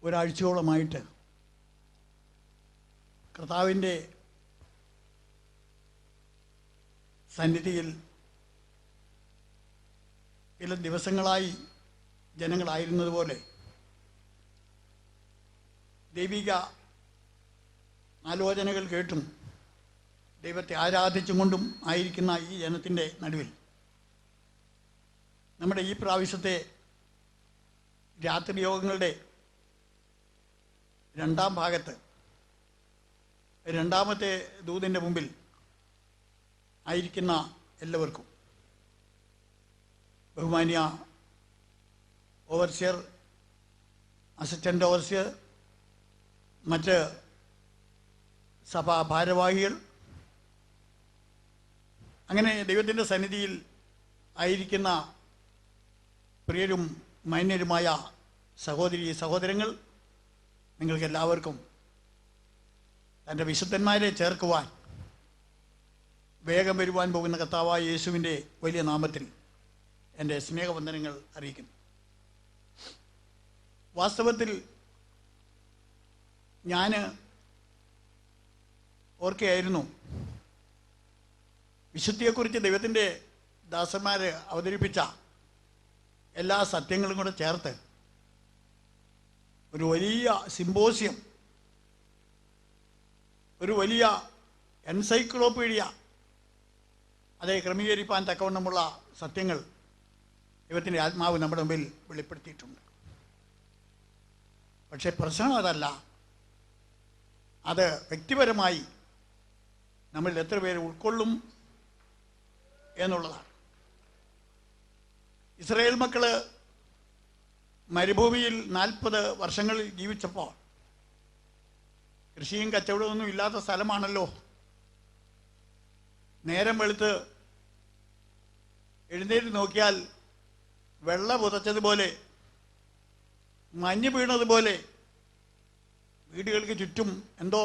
ഒരാഴ്ചയോളമായിട്ട് കർത്താവിൻ്റെ സന്നിധിയിൽ ചില ദിവസങ്ങളായി ജനങ്ങളായിരുന്നത് പോലെ ദൈവിക ആലോചനകൾ കേട്ടും ദൈവത്തെ ആരാധിച്ചും കൊണ്ടും ആയിരിക്കുന്ന ഈ ജനത്തിൻ്റെ നടുവിൽ നമ്മുടെ ഈ പ്രാവശ്യത്തെ രാത്രി യോഗങ്ങളുടെ രണ്ടാം ഭാഗത്ത് രണ്ടാമത്തെ ദൂതിൻ്റെ മുമ്പിൽ ആയിരിക്കുന്ന എല്ലാവർക്കും ബഹുമാന്യ ഓവർസിയർ, അസിസ്റ്റൻ്റ് ഓവർസിയർ, മറ്റ് സഭാ ഭാരവാഹികൾ, അങ്ങനെ ദൈവത്തിൻ്റെ സന്നിധിയിൽ ആയിരിക്കുന്ന പ്രിയരും മാന്യരുമായ സഹോദരി സഹോദരങ്ങൾ, നിങ്ങൾക്കെല്ലാവർക്കും തൻ്റെ വിശുദ്ധന്മാരെ ചേർക്കുവാൻ വേഗം വരുവാൻ പോകുന്ന കർത്താവായ യേശുവിൻ്റെ വലിയ നാമത്തിൽ എൻ്റെ സ്നേഹവന്ദനങ്ങൾ അറിയിക്കുന്നു. വാസ്തവത്തിൽ ഞാൻ ഓർക്കുകയായിരുന്നു, വിശുദ്ധിയെക്കുറിച്ച് ദൈവത്തിൻ്റെ ദാസന്മാർ അവതരിപ്പിച്ച എല്ലാ സത്യങ്ങളും കൂടെ ചേർത്ത് ഒരു വലിയ സിമ്പോസിയം, ഒരു വലിയ എൻസൈക്ലോപീഡിയ അതേ ക്രമീകരിക്കാൻ തക്കവണ്ണമുള്ള സത്യങ്ങൾ ദൈവത്തിൻ്റെ ആത്മാവ് നമ്മുടെ മുമ്പിൽ വെളിപ്പെടുത്തിയിട്ടുണ്ട്. പക്ഷേ പ്രശ്നം അതല്ല, അത് വ്യക്തിപരമായി നമ്മളിൽ എത്ര പേര് ഉൾക്കൊള്ളും എന്നുള്ളതാണ്. ഇസ്രായേൽ മക്കൾ മരുഭൂമിയിൽ 40 വർഷങ്ങൾ ജീവിച്ചപ്പോൾ കൃഷിയും കച്ചവടമൊന്നും ഇല്ലാത്ത സ്ഥലമാണല്ലോ. നേരം വെളുത്ത് എഴുന്നേറ്റ് നോക്കിയാൽ വെള്ള പുതച്ചതുപോലെ, മഞ്ഞ് വീണതുപോലെ വീടുകൾക്ക് ചുറ്റും എന്തോ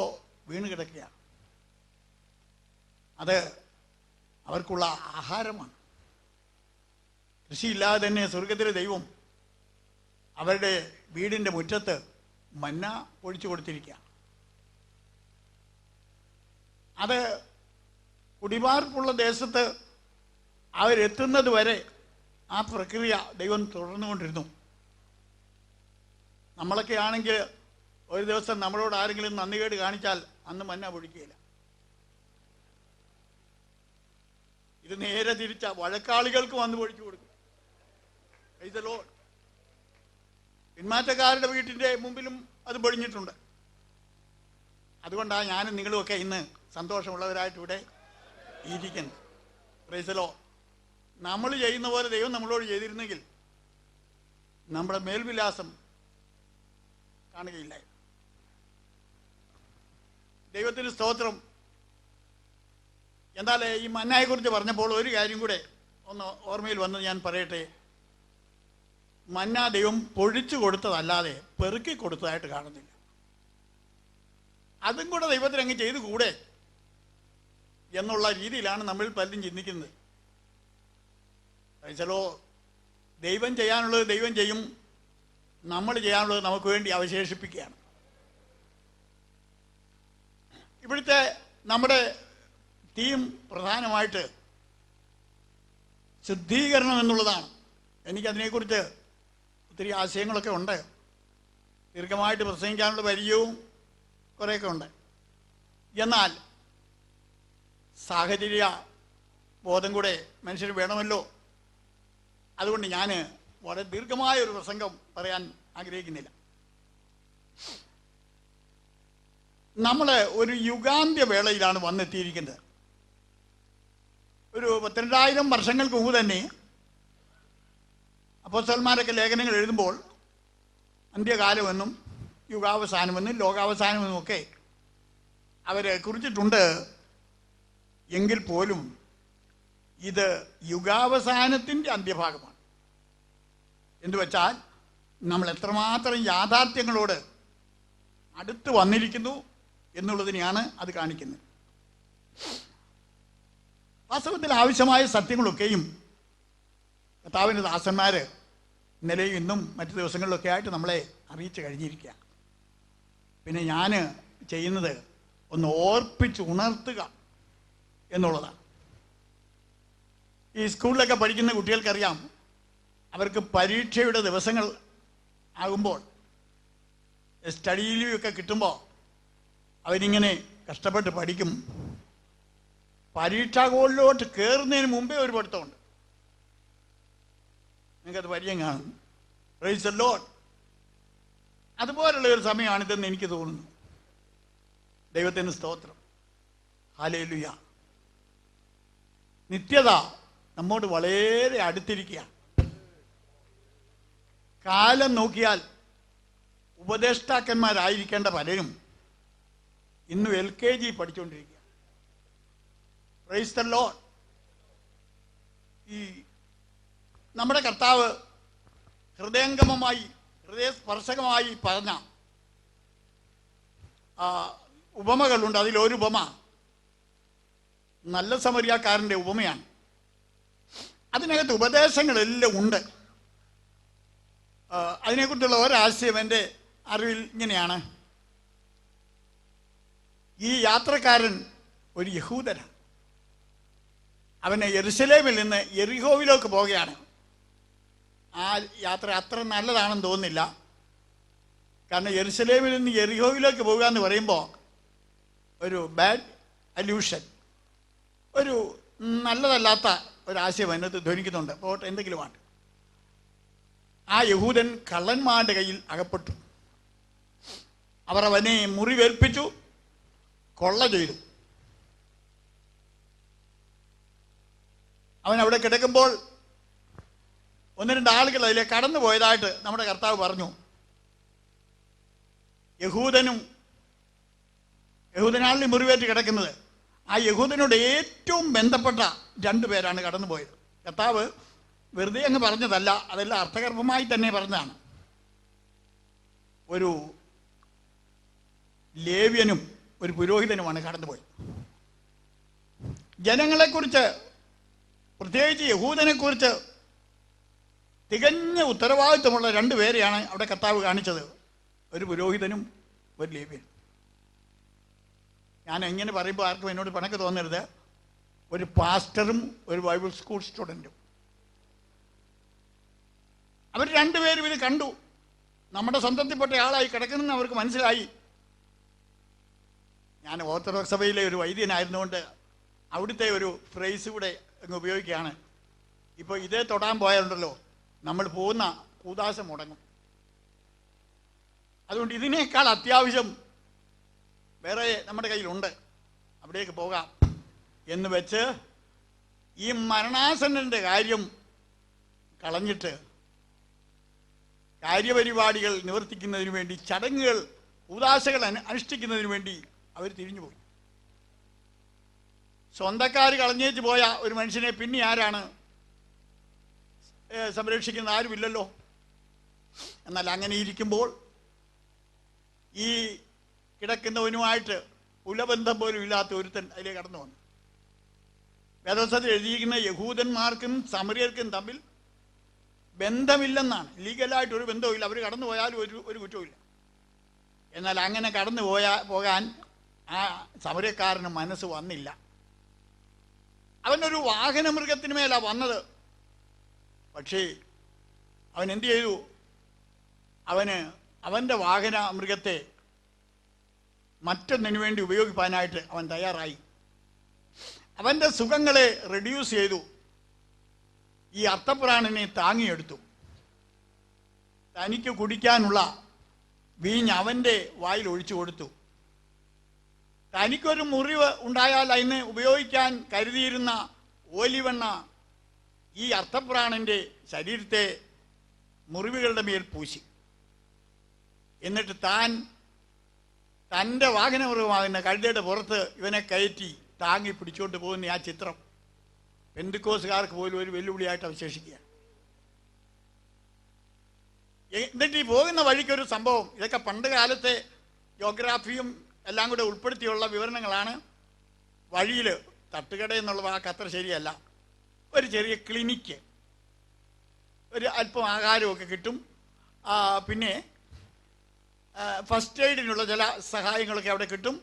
വീണ് കിടക്കുകയാണ്. അത് അവർക്കുള്ള ആഹാരമാണ്. കൃഷിയില്ലാതെ തന്നെ സ്വർഗത്തിലെ ദൈവം അവരുടെ വീടിൻ്റെ മുറ്റത്ത് മന്ന ഒഴിച്ചു കൊടുത്തിരിക്കുകയാണ്. അത് കുടിപാർപ്പുള്ള ദേശത്ത് അവരെത്തുന്നത് വരെ ആ പ്രക്രിയ ദൈവം തുടർന്നുകൊണ്ടിരുന്നു. നമ്മളൊക്കെ ആണെങ്കിൽ ഒരു ദിവസം നമ്മളോട് ആരെങ്കിലും നന്ദികേട് കാണിച്ചാൽ അന്ന് മന്ന പൊഴിക്കുകയില്ല. ഇത് നേരെ തിരിച്ച വഴക്കാളികൾക്ക് വന്ന് പൊഴിച്ചു കൊടുക്കും. പിന്മാറ്റക്കാരുടെ വീട്ടിൻ്റെ മുമ്പിലും അത് പൊഴിഞ്ഞിട്ടുണ്ട്. അതുകൊണ്ടാണ് ഞാനും നിങ്ങളുമൊക്കെ ഇന്ന് സന്തോഷമുള്ളവരായിട്ട് ഇവിടെ ഇരിക്കുന്നത്. Price the Lord. നമ്മൾ ചെയ്യുന്ന പോലെ ദൈവം നമ്മളോട് ചെയ്തിരുന്നെങ്കിൽ നമ്മുടെ മേൽവിലാസം കാണുകയില്ലായിരുന്നു. ദൈവത്തിന് സ്തോത്രം. എന്നാൽ ഈ മന്നയെക്കുറിച്ച് പറഞ്ഞപ്പോൾ ഒരു കാര്യം കൂടെ ഒന്ന് ഓർമ്മയിൽ വന്നത് ഞാൻ പറയട്ടെ. മന്ന ദൈവം പൊഴിച്ചു കൊടുത്തതല്ലാതെ പെറുക്കി കൊടുത്തതായിട്ട് കാണുന്നില്ല. അതും കൂടെ ദൈവത്തിന് അങ്ങ് ചെയ്തു കൂടെ എന്നുള്ള രീതിയിലാണ് നമ്മൾ പലരും ചിന്തിക്കുന്നത്. ചിലോ ദൈവം ചെയ്യാനുള്ളത് ദൈവം ചെയ്യും, നമ്മൾ ചെയ്യാനുള്ളത് നമുക്ക് വേണ്ടി അവശേഷിപ്പിക്കുകയാണ്. ഇവിടുത്തെ നമ്മുടെ തീം പ്രധാനമായിട്ട് ശുദ്ധീകരണം എന്നുള്ളതാണ്. എനിക്കതിനെക്കുറിച്ച് ഒത്തിരി ആശയങ്ങളൊക്കെ ഉണ്ട്. ദീർഘമായിട്ട് പ്രസംഗിക്കാനുള്ള പരിചയവും കുറേയൊക്കെ ഉണ്ട്. എന്നാൽ സാഹചര്യ ബോധം കൂടെ മനുഷ്യന് വേണമല്ലോ. അതുകൊണ്ട് ഞാൻ വളരെ ദീർഘമായ ഒരു പ്രസംഗം പറയാൻ ആഗ്രഹിക്കുന്നില്ല. നമ്മൾ ഒരു യുഗാന്ത്യ വേളയിലാണ് വന്നെത്തിയിരിക്കുന്നത്. ഒരു 12,000 വർഷങ്ങൾക്ക് മുമ്പ് തന്നെ അപ്പോസ്തലന്മാരൊക്കെ ലേഖനങ്ങൾ എഴുതുമ്പോൾ അന്ത്യകാലമെന്നും യുഗാവസാനമെന്നും ലോകാവസാനമെന്നും ഒക്കെ അവർ കുറിച്ചിട്ടുണ്ട്. എങ്കിൽ പോലും ഇത് യുഗാവസാനത്തിൻ്റെ അന്ത്യഭാഗമാണ്. എന്നുവെച്ചാൽ നമ്മൾ എത്രമാത്രം യാഥാർത്ഥ്യങ്ങളോട് അടുത്ത് വന്നിരിക്കുന്നു എന്നുള്ളതിനെയാണ് അത് കാണിക്കുന്നത്. വാസ്തവത്തിൽ ആവശ്യമായ സത്യങ്ങളൊക്കെയും കർത്താവിൻ്റെ ദാസന്മാർ ഇന്നലെയും ഇന്നും മറ്റു ദിവസങ്ങളിലൊക്കെ ആയിട്ട് നമ്മളെ അറിയിച്ചു കഴിഞ്ഞിരിക്കുക. പിന്നെ ഞാൻ ചെയ്യുന്നത് ഒന്ന് ഓർപ്പിച്ച് ഉണർത്തുക എന്നുള്ളതാണ്. ഈ സ്കൂളിലൊക്കെ പഠിക്കുന്ന കുട്ടികൾക്കറിയാം, അവർക്ക് പരീക്ഷയുടെ ദിവസങ്ങൾ ആകുമ്പോൾ സ്റ്റഡി ലീവൊക്കെ കിട്ടുമ്പോൾ അവരിങ്ങനെ കഷ്ടപ്പെട്ട് പഠിക്കും. പരീക്ഷാ ഹോളിലോട്ട് കയറുന്നതിന് മുമ്പേ ഒരു പഠിത്തമുണ്ട്. നിങ്ങൾക്കത് പരിചയം കാണും. Price the Lord. അതുപോലുള്ള ഒരു സമയമാണിതെന്ന് എനിക്ക് തോന്നുന്നു. ദൈവത്തിന് സ്തോത്രം. ഹല്ലേലൂയ. നിത്യത നമ്മോട് വളരെ അടുത്തിരിക്കുക. കാലം നോക്കിയാൽ ഉപദേഷ്ടാക്കന്മാരായിരിക്കേണ്ട പലരും ഇന്ന് LKG പഠിച്ചുകൊണ്ടിരിക്കുക. Praise the Lord. ഈ നമ്മുടെ കർത്താവ് ഹൃദയസ്പർശകമായി പറഞ്ഞ ഉപമകളുണ്ട്. അതിലൊരു ഉപമ നല്ല സമരിയാക്കാരൻ്റെ ഉപമയാണ്. അതിനകത്ത് ഉപദേശങ്ങളെല്ലാം ഉണ്ട്. അതിനെക്കുറിച്ചുള്ള ഒരാശയം എൻ്റെ അറിവിൽ ഇങ്ങനെയാണ്. ഈ യാത്രക്കാരൻ ഒരു യഹൂദനാണ്. അവന് യെരുശലേമിൽ നിന്ന് യെരിഹോവിലേക്ക് പോവുകയാണ്. ആ യാത്ര അത്ര നല്ലതാണെന്ന് തോന്നുന്നില്ല. കാരണം യെരുശലേമിൽ നിന്ന് യെരിഹോവിലേക്ക് പോകുക എന്ന് പറയുമ്പോൾ ഒരു ബാഡ് അല്യൂഷൻ, ഒരു നല്ലതല്ലാത്ത ഒരാശയം അതിനകത്ത് ധ്വനിക്കുന്നുണ്ട്. പോട്ടെ, എന്തെങ്കിലുമാണ്. ആ യഹൂദൻ കള്ളന്മാരുടെ കയ്യിൽ അകപ്പെട്ടു. അവർ അവനെ മുറിവേൽപ്പിച്ചു, കൊള്ള ചെയ്തു. അവൻ അവിടെ കിടക്കുമ്പോൾ ഒന്ന് രണ്ട് ആളുകൾ അതിലെ കടന്നു പോയതായിട്ട് നമ്മുടെ കർത്താവ് പറഞ്ഞു. യഹൂദനാളിൽ മുറിവേറ്റ് കിടക്കുന്നത്. ആ യഹൂദനോട് ഏറ്റവും ബന്ധപ്പെട്ട രണ്ടു പേരാണ് കടന്നുപോയത്. കർത്താവ് വെറുതെ അങ്ങ് പറഞ്ഞതല്ല, അതെല്ലാം അർത്ഥഗർഭമായി തന്നെ പറഞ്ഞതാണ്. ഒരു ലേവ്യനും ഒരു പുരോഹിതനുമാണ് കടന്നുപോയത്. ജനങ്ങളെക്കുറിച്ച്, പ്രത്യേകിച്ച് യഹൂദനെക്കുറിച്ച് തികഞ്ഞ ഉത്തരവാദിത്വമുള്ള രണ്ടുപേരെയാണ് അവിടെ കർത്താവ് കാണിച്ചത്. ഒരു പുരോഹിതനും ഒരു ലേവ്യനും. ഞാൻ എങ്ങനെ പറയുമ്പോൾ ആർക്കും എന്നോട് പണക്ക് തോന്നരുത്. ഒരു പാസ്റ്ററും ഒരു ബൈബിൾ സ്കൂൾ സ്റ്റുഡൻറ്റും. അവർ രണ്ടുപേരും ഇത് കണ്ടു. നമ്മുടെ സ്വന്തത്തിൽപ്പെട്ട ആളായി കിടക്കുന്നെന്ന് അവർക്ക് മനസ്സിലായി. ഞാൻ ഓർത്തഡോക്സ് സഭയിലെ ഒരു വൈദ്യനായിരുന്നുകൊണ്ട് അവിടുത്തെ ഒരു ഫ്രേസ് കൂടെ അങ്ങ് ഉപയോഗിക്കുകയാണ്. ഇപ്പോൾ ഇതേ തൊടാൻ പോയാലുണ്ടല്ലോ, നമ്മൾ പോകുന്ന കൂദാശ മുടങ്ങും. അതുകൊണ്ട് ഇതിനേക്കാൾ അത്യാവശ്യം വേറെ നമ്മുടെ കയ്യിലുണ്ട്, അവിടേക്ക് പോകാം എന്ന് വെച്ച് ഈ മരണാസന്നൻ്റെ കാര്യം കളഞ്ഞിട്ട് കാര്യപരിപാടികൾ നിവർത്തിക്കുന്നതിന് വേണ്ടി, ചടങ്ങുകൾ, കൂദാശകൾ അനുഷ്ഠിക്കുന്നതിന് വേണ്ടി അവർ തിരിഞ്ഞുപോയി. സ്വന്തക്കാർ കളഞ്ഞേച്ച് പോയ ഒരു മനുഷ്യനെ പിന്നെ ആരാണ് സംരക്ഷിക്കുന്ന? ആരുമില്ലല്ലോ. എന്നാൽ അങ്ങനെ ഇരിക്കുമ്പോൾ ഈ കിടക്കുന്നവനുമായിട്ട് കുലബന്ധം പോലും ഇല്ലാത്ത ഒരുത്തൻ അതിലേക്ക് കടന്നു വന്നു. വേദപുസ്തകത്തിൽ എഴുതിയിരിക്കുന്ന യഹൂദന്മാർക്കും സമറിയർക്കും തമ്മിൽ ബന്ധമില്ലെന്നാണ്. ലീഗലായിട്ട് ഒരു ബന്ധവുമില്ല. അവർ കടന്നു പോയാലും ഒരു കുറ്റവുമില്ല. എന്നാൽ അങ്ങനെ കടന്നു പോകാൻ ആ സമരക്കാരന് മനസ്സ് വന്നില്ല. അവനൊരു വാഹന മൃഗത്തിന് മേലാണ് വന്നത്. പക്ഷേ അവൻ എന്തു ചെയ്തു? അവൻ്റെ വാഹന മൃഗത്തെ മറ്റൊന്നിനു വേണ്ടി ഉപയോഗിക്കാനായിട്ട് അവൻ തയ്യാറായി. അവൻ്റെ സുഖങ്ങളെ റെഡ്യൂസ് ചെയ്തു. ഈ അർത്ഥപ്രാണനെ താങ്ങിയെടുത്തു. തനിക്ക് കുടിക്കാനുള്ള വീഞ്ഞ് അവൻ്റെ വായിൽ ഒഴിച്ചു കൊടുത്തു. തനിക്കൊരു മുറിവ് ഉണ്ടായാൽ അതിന് ഉപയോഗിക്കാൻ കരുതിയിരുന്ന ഓലിവെണ്ണ ഈ അർത്ഥപ്രാണൻ്റെ ശരീരത്തെ മുറിവുകളുടെ മേൽ പൂശി. എന്നിട്ട് തൻ്റെ വാഹനമൃഗമാകുന്ന കഴുതയുടെ പുറത്ത് ഇവനെ കയറ്റി താങ്ങി പിടിച്ചുകൊണ്ട് പോകുന്ന ആ ചിത്രം പെന്തക്കോസ്തുകാർക്ക് പോലും ഒരു വെല്ലുവിളിയായിട്ട് അവശേഷിക്കുക. എന്നിട്ട് ഈ പോകുന്ന വഴിക്കൊരു സംഭവം, ഇതൊക്കെ പണ്ട് കാലത്തെ ജോഗ്രാഫിയും എല്ലാം കൂടെ ഉൾപ്പെടുത്തിയുള്ള വിവരണങ്ങളാണ്. വഴിയിൽ തട്ടുകട എന്നുള്ള വാക്ക് അത്ര ശരിയല്ല, ഒരു ചെറിയ ക്ലിനിക്ക്, ഒരു അല്പം ആഹാരമൊക്കെ കിട്ടും. പിന്നെ ഫസ്റ്റ് എയ്ഡിനുള്ള ചില സഹായങ്ങളൊക്കെ അവിടെ കിട്ടും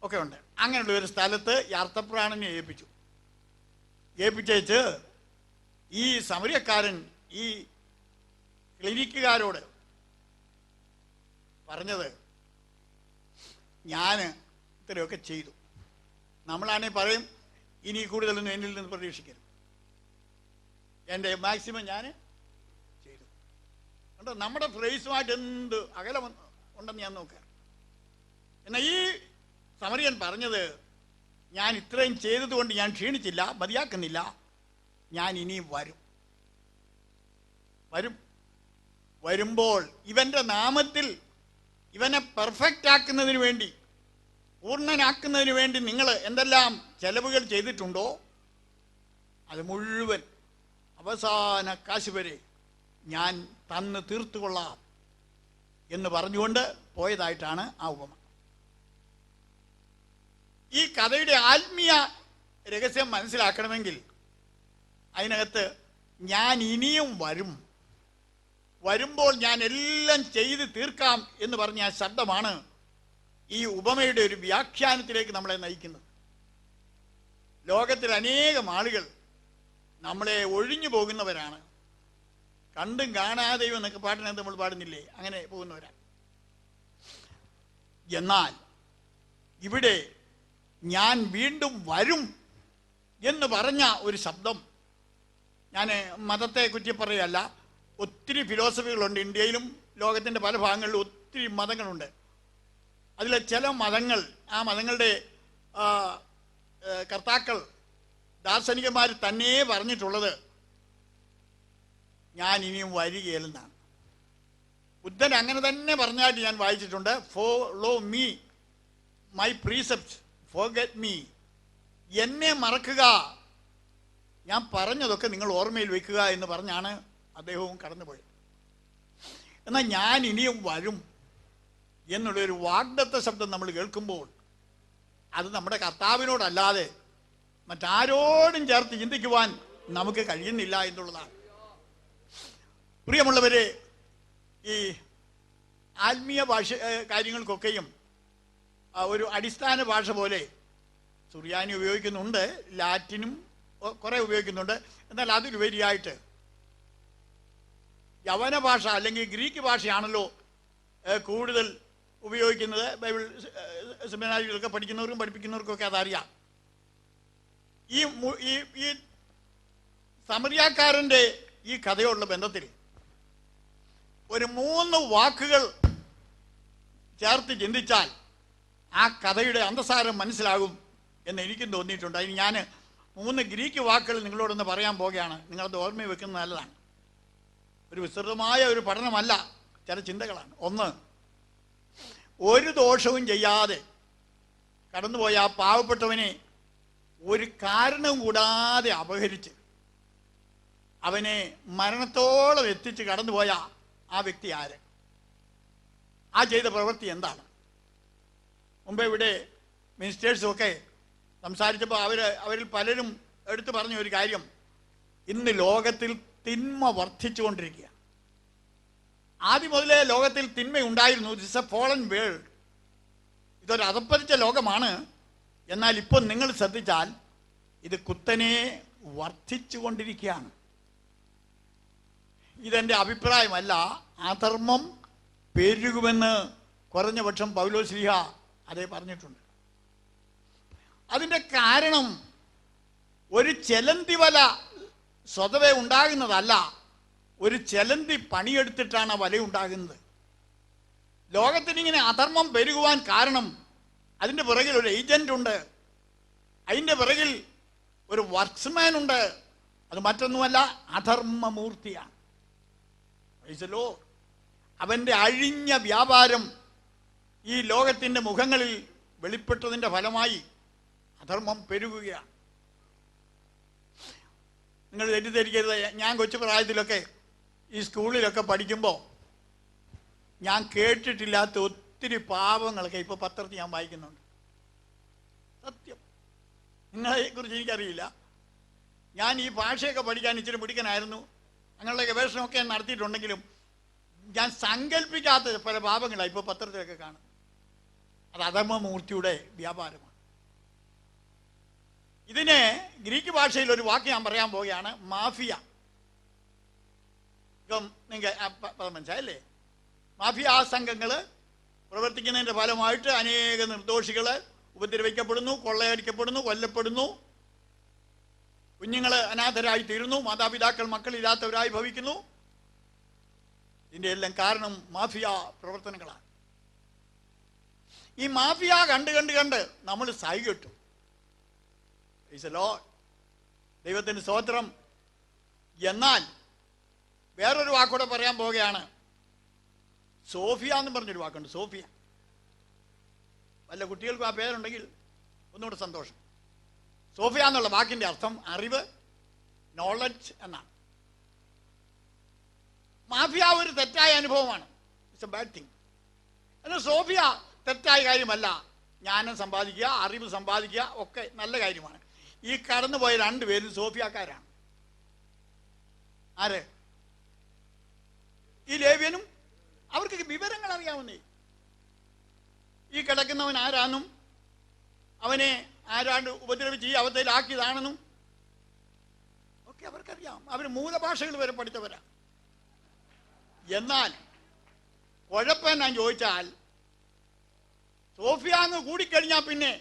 ഒക്കെ ഉണ്ട്. അങ്ങനെയുള്ള ഒരു സ്ഥലത്ത് യാത്രപ്രാണനെ ഏൽപ്പിച്ചേച്ച് ഈ സമരിയക്കാരൻ ഈ ക്ലിനിക്കുകാരോട് പറഞ്ഞത്, ഞാൻ ഇത്രയൊക്കെ ചെയ്തു. നമ്മളാണെങ്കിൽ പറയും, ഇനി കൂടുതലൊന്നും എന്നിൽ നിന്ന് പ്രതീക്ഷിക്കരുത്, എൻ്റെ മാക്സിമം ഞാൻ ചെയ്തു. കണ്ടോ, നമ്മുടെ ഫ്രേസുമായിട്ട് എന്ത് അകലം ഉണ്ടെന്ന് ഞാൻ നോക്കാം. എന്നാൽ ഈ സമരിയൻ പറഞ്ഞത്, ഞാൻ ഇത്രയും ചെയ്തതുകൊണ്ട് ഞാൻ ക്ഷീണിച്ചില്ല, മതിയാക്കുന്നില്ല, ഞാൻ ഇനി വരുമ്പോൾ ഇവൻ്റെ നാമത്തിൽ ഇവനെ പെർഫെക്റ്റ് ആക്കുന്നതിന് വേണ്ടി, പൂർണ്ണനാക്കുന്നതിന് വേണ്ടി നിങ്ങൾ എന്തെല്ലാം ചെലവുകൾ ചെയ്തിട്ടുണ്ടോ അത് മുഴുവൻ അവസാന കാശ് വരെ ഞാൻ തന്ന് തീർത്തുകൊള്ളാം എന്ന് പറഞ്ഞുകൊണ്ട് പോയതായിട്ടാണ് ആ ഉപമ. ഈ കഥയുടെ ആത്മീയ രഹസ്യം മനസ്സിലാക്കണമെങ്കിൽ അതിനകത്ത് ഞാൻ ഇനിയും വരുമ്പോൾ ഞാൻ എല്ലാം ചെയ്ത് തീർക്കാം എന്ന് പറഞ്ഞ ആ ശബ്ദമാണ് ഈ ഉപമയുടെ ഒരു വ്യാഖ്യാനത്തിലേക്ക് നമ്മളെ നയിക്കുന്നത്. ലോകത്തിൽ അനേകം ആളുകൾ നമ്മളെ ഒഴിഞ്ഞു പോകുന്നവരാണ്. കണ്ടും കാണാതെയും എന്നൊക്കെ പാട്ടിനകത്ത് നമ്മൾ പാടുന്നില്ലേ, അങ്ങനെ പോകുന്നവരാണ്. എന്നാൽ ഇവിടെ ഞാൻ വീണ്ടും വരും എന്ന് പറഞ്ഞ ഒരു ശബ്ദം, ഞാൻ മതത്തെ കുറ്റിപ്പറയല്ല, ഒത്തിരി ഫിലോസഫികളുണ്ട്. ഇന്ത്യയിലും ലോകത്തിൻ്റെ പല ഭാഗങ്ങളിലും ഒത്തിരി മതങ്ങളുണ്ട്. അതിലെ ചില മതങ്ങൾ, ആ മതങ്ങളുടെ കർത്താക്കൾ, ദാർശനികന്മാർ തന്നെ പറഞ്ഞിട്ടുള്ളത് ഞാൻ ഇനിയും വരികയില്ലെന്നാണ്. ബുദ്ധൻ അങ്ങനെ തന്നെ പറഞ്ഞായിട്ട് ഞാൻ വായിച്ചിട്ടുണ്ട്. Follow me my precept, forget me. എന്നെ മറക്കുക, ഞാൻ പറഞ്ഞതൊക്കെ നിങ്ങൾ ഓർമ്മയിൽ വയ്ക്കുക എന്ന് പറഞ്ഞാണ് അദ്ദേഹവും കടന്നുപോയത്. എന്നാൽ ഞാൻ ഇനിയും വരും എന്നുള്ളൊരു വാഗ്ദത്ത ശബ്ദം നമ്മൾ കേൾക്കുമ്പോൾ അത് നമ്മുടെ കർത്താവിനോടല്ലാതെ മറ്റാരോടും ചേർത്ത് ചിന്തിക്കുവാൻ നമുക്ക് കഴിയുന്നില്ല എന്നുള്ളതാണ്. പ്രിയമുള്ളവരെ, ഈ ആത്മീയ കാര്യങ്ങൾക്കൊക്കെയും ഒരു അടിസ്ഥാന ഭാഷ പോലെ സുറിയാനി ഉപയോഗിക്കുന്നുണ്ട്, ലാറ്റിനും കുറെ ഉപയോഗിക്കുന്നുണ്ട്. എന്നാൽ അതിലുപരിയായിട്ട് യവന ഭാഷ അല്ലെങ്കിൽ ഗ്രീക്ക് ഭാഷയാണല്ലോ കൂടുതൽ ഉപയോഗിക്കുന്നത്. ബൈബിൾ സെമിനാരികളൊക്കെ പഠിക്കുന്നവർക്കും പഠിപ്പിക്കുന്നവർക്കൊക്കെ അതറിയാം. ഈ സമരിയാക്കാരൻ്റെ ഈ കഥയോടുള്ള ബന്ധത്തിൽ ഒരു 3 വാക്കുകൾ ചേർത്ത് ചിന്തിച്ചാൽ ആ കഥയുടെ അന്തസാരം മനസ്സിലാകും എന്ന് എനിക്കും തോന്നിയിട്ടുണ്ട്. അതിന് ഞാൻ 3 ഗ്രീക്ക് വാക്കുകൾ നിങ്ങളോടൊന്ന് പറയാൻ പോകുകയാണ്. നിങ്ങളത് ഓർമ്മ വെക്കുന്നത് നല്ലതാണ്. ഒരു വിസ്തൃതമായ ഒരു പഠനമല്ല, ചില ചിന്തകളാണ്. 1, ഒരു ദോഷവും ചെയ്യാതെ കടന്നുപോയ ആ പാവപ്പെട്ടവനെ ഒരു കാരണവും കൂടാതെ അപഹരിച്ച് അവനെ മരണത്തോളം എത്തിച്ച് കടന്നുപോയ ആ വ്യക്തി ആര്? ആ ചെയ്ത പ്രവൃത്തി എന്താണ്? മുമ്പ് ഇവിടെ മിനിസ്റ്റേഴ്സുമൊക്കെ സംസാരിച്ചപ്പോൾ അവരിൽ പലരും എടുത്തു പറഞ്ഞ ഒരു കാര്യം, ഇന്ന് ലോകത്തിൽ തിന്മ വർദ്ധിച്ചുകൊണ്ടിരിക്കുക. ആദ്യം മുതലേ ലോകത്തിൽ തിന്മയുണ്ടായിരുന്നു. ദിസ് എ ഫോളൻ വേൾഡ്, ഇതൊരു അധപ്പതിച്ച ലോകമാണ്. എന്നാൽ ഇപ്പോൾ നിങ്ങൾ ശ്രദ്ധിച്ചാൽ ഇത് കുത്തനെ വർദ്ധിച്ചു കൊണ്ടിരിക്കുകയാണ്. ഇതെൻ്റെ അഭിപ്രായമല്ല, അധർമ്മം പെരുകുമെന്ന് കുറഞ്ഞപക്ഷം പൗലോസ്ലീഹ അതേ പറഞ്ഞിട്ടുണ്ട്. അതിൻ്റെ കാരണം ഒരു ചെലന്തി വല സ്വതവേ ഉണ്ടാകുന്നതല്ല, ഒരു ചെലന്തി പണിയെടുത്തിട്ടാണ് വല ഉണ്ടാകുന്നത്. ലോകത്തിനിങ്ങനെ അധർമ്മം പെരുകുവാൻ കാരണം അതിൻ്റെ പിറകിൽ ഒരു ഏജന്റ് ഉണ്ട്, അതിൻ്റെ പിറകിൽ ഒരു വർക്ക്സ്മാൻ ഉണ്ട്. അത് മറ്റൊന്നുമല്ല, അധർമ്മമൂർത്തിയാണ്. അവൻ്റെ അഴിഞ്ഞ വ്യാപാരം ഈ ലോകത്തിൻ്റെ മുഖങ്ങളിൽ വെളിപ്പെട്ടതിൻ്റെ ഫലമായി അധർമ്മം പെരുകുകയാണ്. നിങ്ങൾ തെറ്റിദ്ധരിക്കരുത്. ഞാൻ കൊച്ചു പ്രായത്തിലൊക്കെ ഈ സ്കൂളിലൊക്കെ പഠിക്കുമ്പോൾ ഞാൻ കേട്ടിട്ടില്ലാത്ത ഒത്തിരി പാവങ്ങളൊക്കെ ഇപ്പോൾ പത്രത്തിൽ ഞാൻ വായിക്കുന്നുണ്ട്. സത്യം, നിങ്ങളെക്കുറിച്ച് എനിക്കറിയില്ല. ഞാൻ ഈ ഭാഷയൊക്കെ പഠിക്കാൻ ഇച്ചിരി മിടുക്കനായിരുന്നു. അങ്ങനെയുള്ള ഗവേഷണമൊക്കെ നടത്തിയിട്ടുണ്ടെങ്കിലും ഞാൻ സങ്കല്പിക്കാത്ത പല പാപങ്ങളാണ് ഇപ്പോൾ പത്രത്തിലൊക്കെ കാണും. അത് അധർമ്മമൂർത്തിയുടെ വ്യാപാരമാണ്. ഇതിന് ഗ്രീക്ക് ഭാഷയിൽ ഒരു വാക്ക് ഞാൻ പറയാൻ പോവുകയാണ്, മാഫിയ. ഇപ്പം നിങ്ങൾക്ക് മനസ്സിലായല്ലേ? മാഫിയ സംഘങ്ങൾ പ്രവർത്തിക്കുന്നതിൻ്റെ ഫലമായിട്ട് അനേക നിർദോഷികൾ ഉപദ്രവിക്കപ്പെടുന്നു, കൊള്ളയടിക്കപ്പെടുന്നു, കൊല്ലപ്പെടുന്നു, കുഞ്ഞുങ്ങൾ അനാഥരായി തീരുന്നു, മാതാപിതാക്കൾ മക്കളില്ലാത്തവരായി ഭവിക്കുന്നു. ഇതിൻ്റെ എല്ലാം കാരണം മാഫിയ പ്രവർത്തനങ്ങളാണ്. ഈ മാഫിയ കണ്ട് നമ്മൾ സഹികെട്ടു. ദൈവത്തിന് സ്തോത്രം. എന്നാൽ വേറൊരു വാക്കൂടെ പറയാൻ പോവുകയാണ്. സോഫിയ എന്ന് പറഞ്ഞൊരു വാക്കുണ്ട്, സോഫിയ. വല്ല കുട്ടികൾക്കും ആ പേരുണ്ടെങ്കിൽ ഒന്നുകൂടെ സന്തോഷം. സോഫിയ എന്നുള്ള വാക്കിന്റെ അർത്ഥം അറിവ്, നോളജ് എന്നാണ്. മാഫിയ ഒരു തെറ്റായ അനുഭവമാണ്. It's A bad thing. എന്നാൽ സോഫിയ തെറ്റായ കാര്യമല്ല. ജ്ഞാനം സമ്പാദിക്കുക, അറിവ് സമ്പാദിക്കുക ഒക്കെ നല്ല കാര്യമാണ്. ഈ കടന്നുപോയ രണ്ടുപേരും സോഫിയാക്കാരാണ്. ആര്? ഈ ലേവ്യനും. അവർക്ക് വിവരങ്ങൾ അറിയാവുന്നേ. ഈ കിടക്കുന്നവൻ ആരാന്നും അവനെ ആരാണ്ട് ഉപദ്രവിച്ച് ഈ അവസ്ഥയിലാക്കിയതാണെന്നും ഒക്കെ അവർക്കറിയാം. അവർ മൂലഭാഷകൾ വരെ പഠിച്ചവരാ. എന്നാൽ കുഴപ്പം ഞാൻ ചോദിച്ചാൽ, സോഫിയാന്ന് കൂടിക്കഴിഞ്ഞാൽ പിന്നെ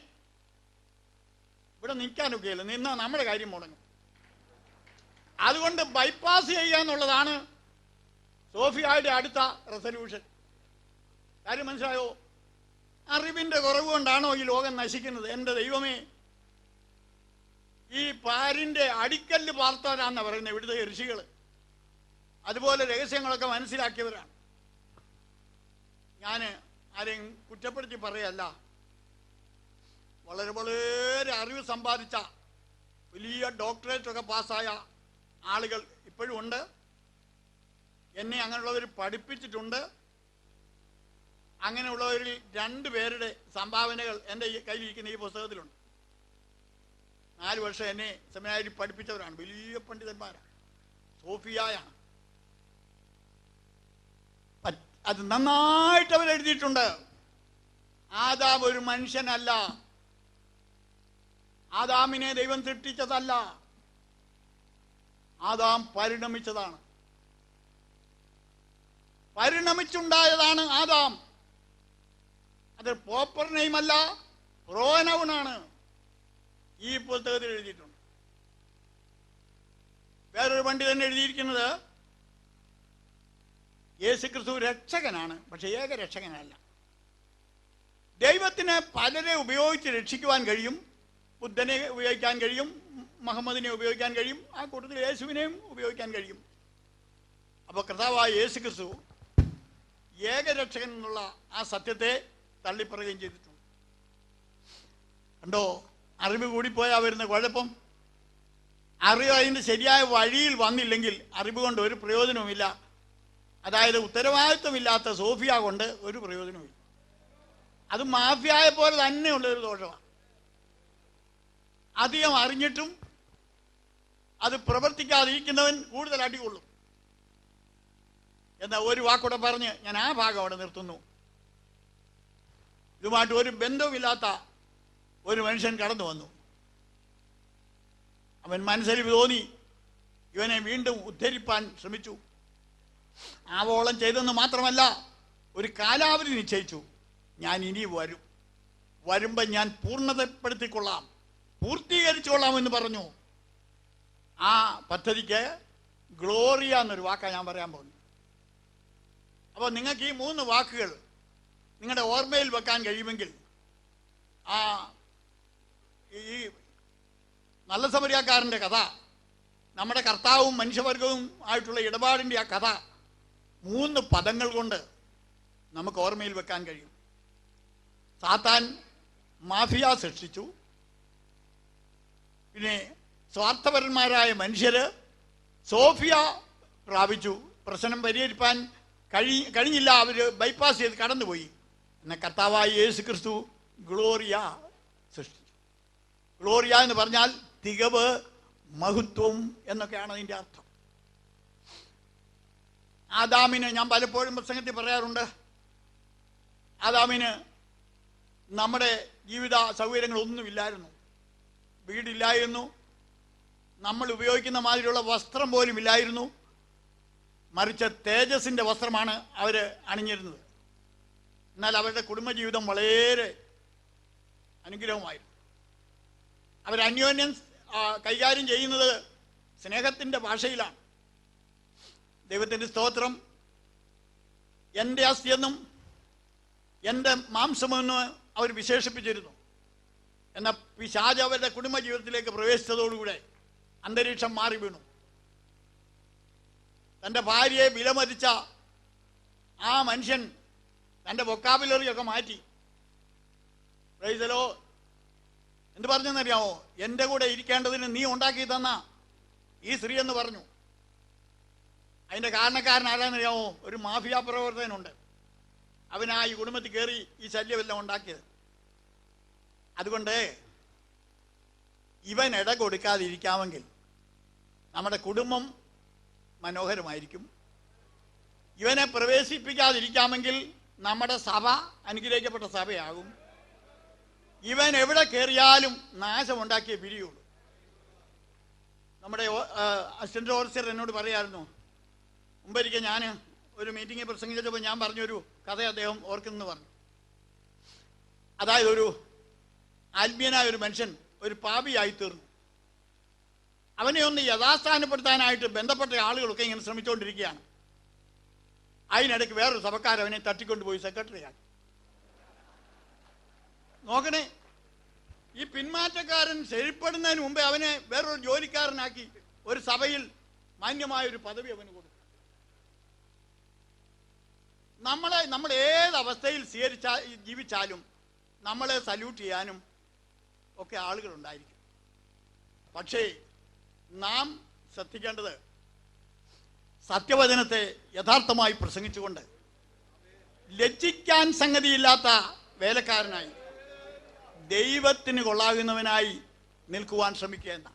ഇവിടെ നിൽക്കാനൊക്കെയല്ല, നിന്നാൽ നമ്മുടെ കാര്യം മുടങ്ങും. അതുകൊണ്ട് ബൈപ്പാസ് ചെയ്യുക എന്നുള്ളതാണ് സോഫിയയുടെ അടുത്ത റെസല്യൂഷൻ. കാര്യം മനസ്സിലായോ? അറിവിന്റെ കുറവ് കൊണ്ടാണോ ഈ ലോകം നശിക്കുന്നത്? എൻ്റെ ദൈവമേ, ഈ പാരിന്റെ അടിക്കല്ല് പാർത്തവരാണെന്നാണ് പറയുന്നത് ഇവിടുത്തെ ഋഷികൾ. അതുപോലെ രഹസ്യങ്ങളൊക്കെ മനസ്സിലാക്കിയവരാണ്. ഞാൻ ആരെയും കുറ്റപ്പെടുത്തി പറയല്ല. വളരെ വളരെ അറിവ് സമ്പാദിച്ച വലിയ ഡോക്ടറേറ്റൊക്കെ പാസ്സായ ആളുകൾ ഇപ്പോഴും ഉണ്ട്. എന്നെ അങ്ങനെയുള്ളവർ പഠിപ്പിച്ചിട്ടുണ്ട്. അങ്ങനെയുള്ളവരിൽ 2 പേരുടെ സംഭാവനകൾ എൻ്റെ കയ്യിലിരിക്കുന്ന ഈ പുസ്തകത്തിലുണ്ട്. 4 വർഷം എന്നെ സെമിനാരിൽ പഠിപ്പിച്ചവരാണ്. വലിയ പണ്ഡിതന്മാരാണ്. സോഫിയയാണ്. അത് നന്നായിട്ട് അവരെഴുതിയിട്ടുണ്ട്. ആദാം ഒരു മനുഷ്യനല്ല. ആദാമിനെ ദൈവം സൃഷ്ടിച്ചതല്ല. ആദാം പരിണമിച്ചതാണ്. പരിണമിച്ചുണ്ടായതാണ് ആദാം. അത് പ്രോപ്പർ നെയിമല്ല, പ്രോനൗണാണ്. ഈ പുസ്തകത്തിൽ എഴുതിയിട്ടുണ്ട്. വേറൊരു പണ്ഡിതൻ എഴുതിയിരിക്കുന്നത് യേശുക്രിസ്തു രക്ഷകനാണ്, പക്ഷെ ഏക രക്ഷകനല്ല. ദൈവത്തിന് പലരെ ഉപയോഗിച്ച് രക്ഷിക്കുവാൻ കഴിയും. ബുദ്ധനെ ഉപയോഗിക്കാൻ കഴിയും, മുഹമ്മദിനെ ഉപയോഗിക്കാൻ കഴിയും, ആ കൂട്ടത്തിൽ യേശുവിനെയും ഉപയോഗിക്കാൻ കഴിയും. അപ്പോൾ കർത്താവായ യേശുക്രിസ്തു ഏകരക്ഷകൻ എന്നുള്ള ആ സത്യത്തെ തള്ളിപ്പറയുകയും ചെയ്തിട്ടുണ്ട്. കണ്ടോ, അറിവ് കൂടിപ്പോയാൽ വരുന്ന കുഴപ്പം. അറിവ് അതിൻ്റെ ശരിയായ വഴിയിൽ വന്നില്ലെങ്കിൽ അറിവ് കൊണ്ട് ഒരു പ്രയോജനവുമില്ല. അതായത് ഉത്തരവാദിത്വമില്ലാത്ത സോഫിയ കൊണ്ട് ഒരു പ്രയോജനവുമില്ല. അത് മാഫിയായെ പോലെ തന്നെയുള്ള ഒരു ദോഷമാണ്. അധികം അറിഞ്ഞിട്ടും അത് പ്രവർത്തിക്കാതിരിക്കുന്നവൻ കൂടുതൽ അടികൊള്ളും. എന്നാൽ ഒരു വാക്കൂടെ പറഞ്ഞ് ഞാൻ ആ ഭാഗം അവിടെ നിർത്തുന്നു. ഇതുമായിട്ട് ഒരു ബന്ധവുമില്ലാത്ത ഒരു മനുഷ്യൻ കടന്നു വന്നു. അവൻ മനസ്സിൽ തോന്നി ഇവനെ വീണ്ടും ഉദ്ധരിപ്പാൻ ശ്രമിച്ചു. ആവോളം ചെയ്തെന്ന് മാത്രമല്ല, ഒരു കാലാവധി നിശ്ചയിച്ചു. ഞാൻ ഇനി വരുമ്പം ഞാൻ പൂർണ്ണതപ്പെടുത്തിക്കൊള്ളാം, പൂർത്തീകരിച്ചുകൊള്ളാം എന്ന് പറഞ്ഞു. ആ പദ്ധതിക്ക് ഗ്ലോറിയ എന്നൊരു വാക്കാണ് ഞാൻ പറയാൻ പോകുന്നത്. അപ്പോൾ നിങ്ങൾക്ക് ഈ 3 വാക്കുകൾ നിങ്ങളുടെ ഓർമ്മയിൽ വെക്കാൻ കഴിയുമെങ്കിൽ ഈ നല്ല സമരിയാക്കാരൻ്റെ കഥ, നമ്മുടെ കർത്താവും മനുഷ്യവർഗവും ആയിട്ടുള്ള ഇടപാടിൻ്റെ ആ കഥ 3 പദങ്ങൾ കൊണ്ട് നമുക്ക് ഓർമ്മയിൽ വെക്കാൻ കഴിയും. സാത്താൻ മാഫിയ സൃഷ്ടിച്ചു. പിന്നെ സ്വാർത്ഥപരന്മാരായ മനുഷ്യര് സോഫിയ പ്രാപിച്ചു. പ്രശ്നം പരിഹരിപ്പാൻ കഴിഞ്ഞില്ല, അവർ ബൈപ്പാസ് ചെയ്ത് കടന്നുപോയി. എന്നാൽ കർത്താവായ യേശു ക്രിസ്തു ഗ്ലോറിയ സൃഷ്ടിച്ചു. ഗ്ലോറിയ എന്ന് പറഞ്ഞാൽ തികവ്, മഹത്വം എന്നൊക്കെയാണ് അതിൻ്റെ അർത്ഥം. ആദാമിന്, ഞാൻ പലപ്പോഴും പ്രസംഗത്തിൽ പറയാറുണ്ട്, ആദാമിന് നമ്മുടെ ജീവിത സൗകര്യങ്ങളൊന്നുമില്ലായിരുന്നു. വീടില്ലായിരുന്നു, നമ്മൾ ഉപയോഗിക്കുന്ന മാതിരിയുള്ള വസ്ത്രം പോലും ഇല്ലായിരുന്നു. മറിച്ച് തേജസ്സിൻ്റെ വസ്ത്രമാണ് അവർ അണിഞ്ഞിരുന്നത്. എന്നാൽ അവരുടെ കുടുംബജീവിതം വളരെ അനുഗ്രഹമായിരുന്നു. അവരന്യോന്യം കൈകാര്യം ചെയ്യുന്നത് സ്നേഹത്തിൻ്റെ ഭാഷയിലാണ്. ദൈവത്തിൻ്റെ സ്തോത്രം. എൻ്റെ അസ്ഥിയെന്നും എൻ്റെ മാംസമെന്നും അവർ വിശേഷിപ്പിച്ചിരുന്നു. എന്നാൽ പിശാച് അവരുടെ കുടുംബജീവിതത്തിലേക്ക് പ്രവേശിച്ചതോടുകൂടെ അന്തരീക്ഷം മാറി വീണു. തൻ്റെ ഭാര്യയെ വിലമതിച്ച ആ മനുഷ്യൻ തൻ്റെ വൊക്കാബുലറിയൊക്കെ മാറ്റി. Price the Lord. എന്ത് പറഞ്ഞെന്നറിയാമോ? എൻ്റെ കൂടെ ഇരിക്കേണ്ടതിന് നീ ഉണ്ടാക്കി തന്ന ഈ സ്ത്രീ എന്ന് പറഞ്ഞു. അതിൻ്റെ കാരണക്കാരൻ ആരാന്നറിയാമോ? ഒരു മാഫിയ പ്രവർത്തകനുണ്ട്. അവനാ ഈ കുടുംബത്തിൽ കയറി ഈ ശല്യമെല്ലാം ഉണ്ടാക്കിയത്. അതുകൊണ്ട് ഇവൻ ഇട കൊടുക്കാതിരിക്കാമെങ്കിൽ നമ്മുടെ കുടുംബം മനോഹരമായിരിക്കും. ഇവനെ പ്രവേശിപ്പിക്കാതിരിക്കാമെങ്കിൽ നമ്മുടെ സഭ അനുഗ്രഹിക്കപ്പെട്ട സഭയാകും. ഇവൻ എവിടെ കയറിയാലും നാശമുണ്ടാക്കിയേ പിരിയുള്ളൂ. നമ്മുടെ അസിസ്റ്റന്റ് ഓഫീസർ എന്നോട് പറയായിരുന്നു, മുമ്പൊരിക്കൽ ഞാൻ ഒരു മീറ്റിങ്ങിൽ പ്രസംഗിച്ചപ്പോൾ ഞാൻ പറഞ്ഞൊരു കഥ അദ്ദേഹം ഓർക്കുന്നെന്ന് പറഞ്ഞു. അതായത് ഒരു ആത്മീയനായ ഒരു മനുഷ്യൻ ഒരു പാപിയായി തീർന്നു. അവനെ ഒന്ന് യഥാസ്ഥാനപ്പെടുത്താനായിട്ട് ബന്ധപ്പെട്ട ആളുകളൊക്കെ ഇങ്ങനെ ശ്രമിച്ചുകൊണ്ടിരിക്കുകയാണ്. അതിനിടയ്ക്ക് വേറൊരു സഭക്കാരവനെ തട്ടിക്കൊണ്ടുപോയി സെക്രട്ടറിയാക്കി. നോക്കണേ, ഈ പിന്മാറ്റക്കാരൻ ശരിപ്പെടുന്നതിന് മുമ്പേ അവനെ വേറൊരു ജോലിക്കാരനാക്കി ഒരു സഭയിൽ മാന്യമായൊരു പദവി അവന് കൊടുത്തു. നമ്മൾ ഏത് അവസ്ഥയിൽ ജീവിച്ചാലും നമ്മളെ സല്യൂട്ട് ചെയ്യാനും ഒക്കെ ആളുകളുണ്ടായിരിക്കും. പക്ഷേ നാം ശ്രദ്ധിക്കേണ്ടത് സത്യവചനത്തെ യഥാർത്ഥമായി പ്രസംഗിച്ചുകൊണ്ട് ലജ്ജിക്കാൻ സംഗതിയില്ലാത്ത വേലക്കാരനായി ദൈവത്തിന് കൊള്ളാകുന്നവനായി നിൽക്കുവാൻ ശ്രമിക്കുക എന്ന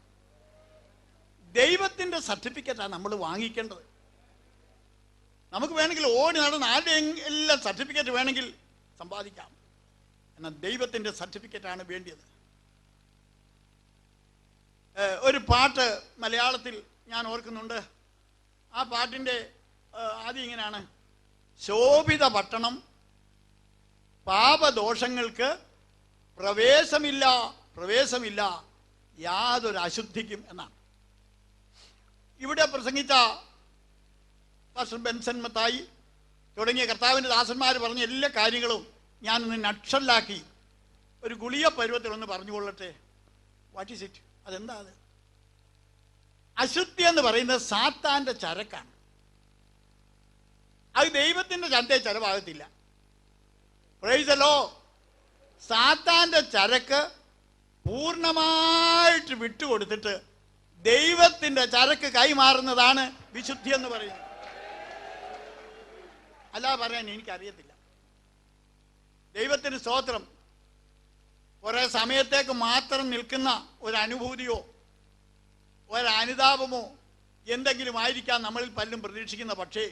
ദൈവത്തിൻ്റെ സർട്ടിഫിക്കറ്റാണ് നമ്മൾ വാങ്ങിക്കേണ്ടത്. നമുക്ക് വേണമെങ്കിൽ ഓടി നടന്ന് ആരുടെ എല്ലാം സർട്ടിഫിക്കറ്റ് വേണമെങ്കിൽ സമ്പാദിക്കാം. എന്നാൽ ദൈവത്തിൻ്റെ സർട്ടിഫിക്കറ്റാണ് വേണ്ടിയത്. ഒരു പാട്ട് മലയാളത്തിൽ ഞാൻ ഓർക്കുന്നുണ്ട്. ആ പാട്ടിൻ്റെ ആദ്യം ഇങ്ങനെയാണ്: ശോഭിത പട്ടണം, പാപദോഷങ്ങൾക്ക് പ്രവേശമില്ല യാതൊരു അശുദ്ധിക്കും എന്നാണ്. ഇവിടെ പ്രസംഗിച്ച പാസ്റ്റർ ബെൻസൺ മത്തായി തുടങ്ങിയ കർത്താവിൻ്റെ ദാസന്മാർ പറഞ്ഞ എല്ലാ കാര്യങ്ങളും ഞാനൊന്ന് നക്ഷലാക്കി ഒരു ഗുളിയ പരുവത്തിലൊന്ന് പറഞ്ഞുകൊള്ളട്ടെ. What is it? അതെന്താ അത്? അശുദ്ധി എന്ന് പറയുന്നത് സാത്താൻ്റെ ചരക്കാണ്. അത് ദൈവത്തിൻ്റെ ചന്തയിൽ ചെലവാകത്തില്ല. Price the Lord. സാത്താൻ്റെ ചരക്ക് പൂർണ്ണമായിട്ട് വിട്ടുകൊടുത്തിട്ട് ദൈവത്തിൻ്റെ ചരക്ക് കൈമാറുന്നതാണ് വിശുദ്ധി എന്ന് പറയുന്നത്. അല്ലാതെ പറയാൻ എനിക്കറിയത്തില്ല. ദൈവത്തിന് സ്തോത്രം. കുറേ സമയത്തേക്ക് മാത്രം നിൽക്കുന്ന ഒരു അനുഭൂതിയോ ഒരനുതാപമോ എന്തെങ്കിലും ആയിരിക്കാം നമ്മളിൽ പലരും പ്രതീക്ഷിക്കുന്ന. പക്ഷേ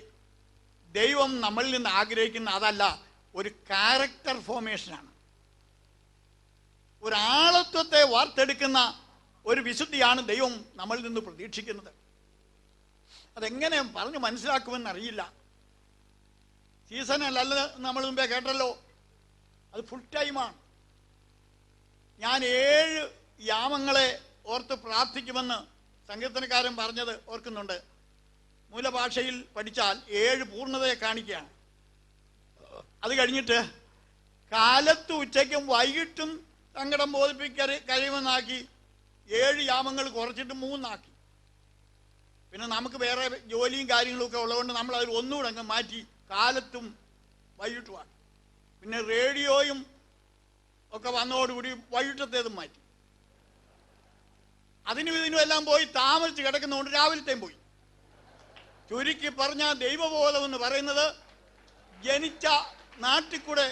ദൈവം നമ്മളിൽ നിന്ന് ആഗ്രഹിക്കുന്ന അതല്ല, ഒരു ക്യാരക്ടർ ഫോർമേഷനാണ്. ഒരു ആളത്വത്തെ വാർത്തെടുക്കുന്ന ഒരു വിശുദ്ധിയാണ് ദൈവം നമ്മളിൽ നിന്ന് പ്രതീക്ഷിക്കുന്നത്. അതെങ്ങനെ പറഞ്ഞ് മനസ്സിലാക്കുമെന്നറിയില്ല. സീസണല്ല, നമ്മൾ മുമ്പേ കേട്ടല്ലോ, അത് ഫുൾ ടൈമാണ്. ഞാൻ 7 യാമങ്ങളെ ഓർത്ത് പ്രാർത്ഥിക്കുമെന്ന് സങ്കീർത്തനക്കാരൻ പറഞ്ഞത് ഓർക്കുന്നുണ്ട്. മൂലഭാഷയിൽ പഠിച്ചാൽ 7 പൂർണ്ണതയെ കാണിക്കുകയാണ്. അത് കഴിഞ്ഞിട്ട് കാലത്തും ഉച്ചയ്ക്കും വൈകിട്ടും സങ്കടം കഴിയുമെന്നാക്കി 7 യാമങ്ങൾ കുറച്ചിട്ട് 3 ആക്കി. പിന്നെ നമുക്ക് വേറെ ജോലിയും കാര്യങ്ങളും ഒക്കെ ഉള്ളതുകൊണ്ട് നമ്മൾ അതിൽ ഒന്നുകൂടെ അങ്ങ് മാറ്റി കാലത്തും വൈകിട്ടുമാണ്. പിന്നെ റേഡിയോയും ഒക്കെ വന്നതോടുകൂടി വൈകിട്ടത്തേതും മാറ്റി. അതിനും ഇതിനും എല്ലാം പോയി താമസിച്ച് കിടക്കുന്നതുകൊണ്ട് രാവിലത്തെയും പോയി. ചുരുക്കി പറഞ്ഞ ദൈവബോധം എന്ന് പറയുന്നത് ജനിച്ച നാട്ടിൽ കൂടെ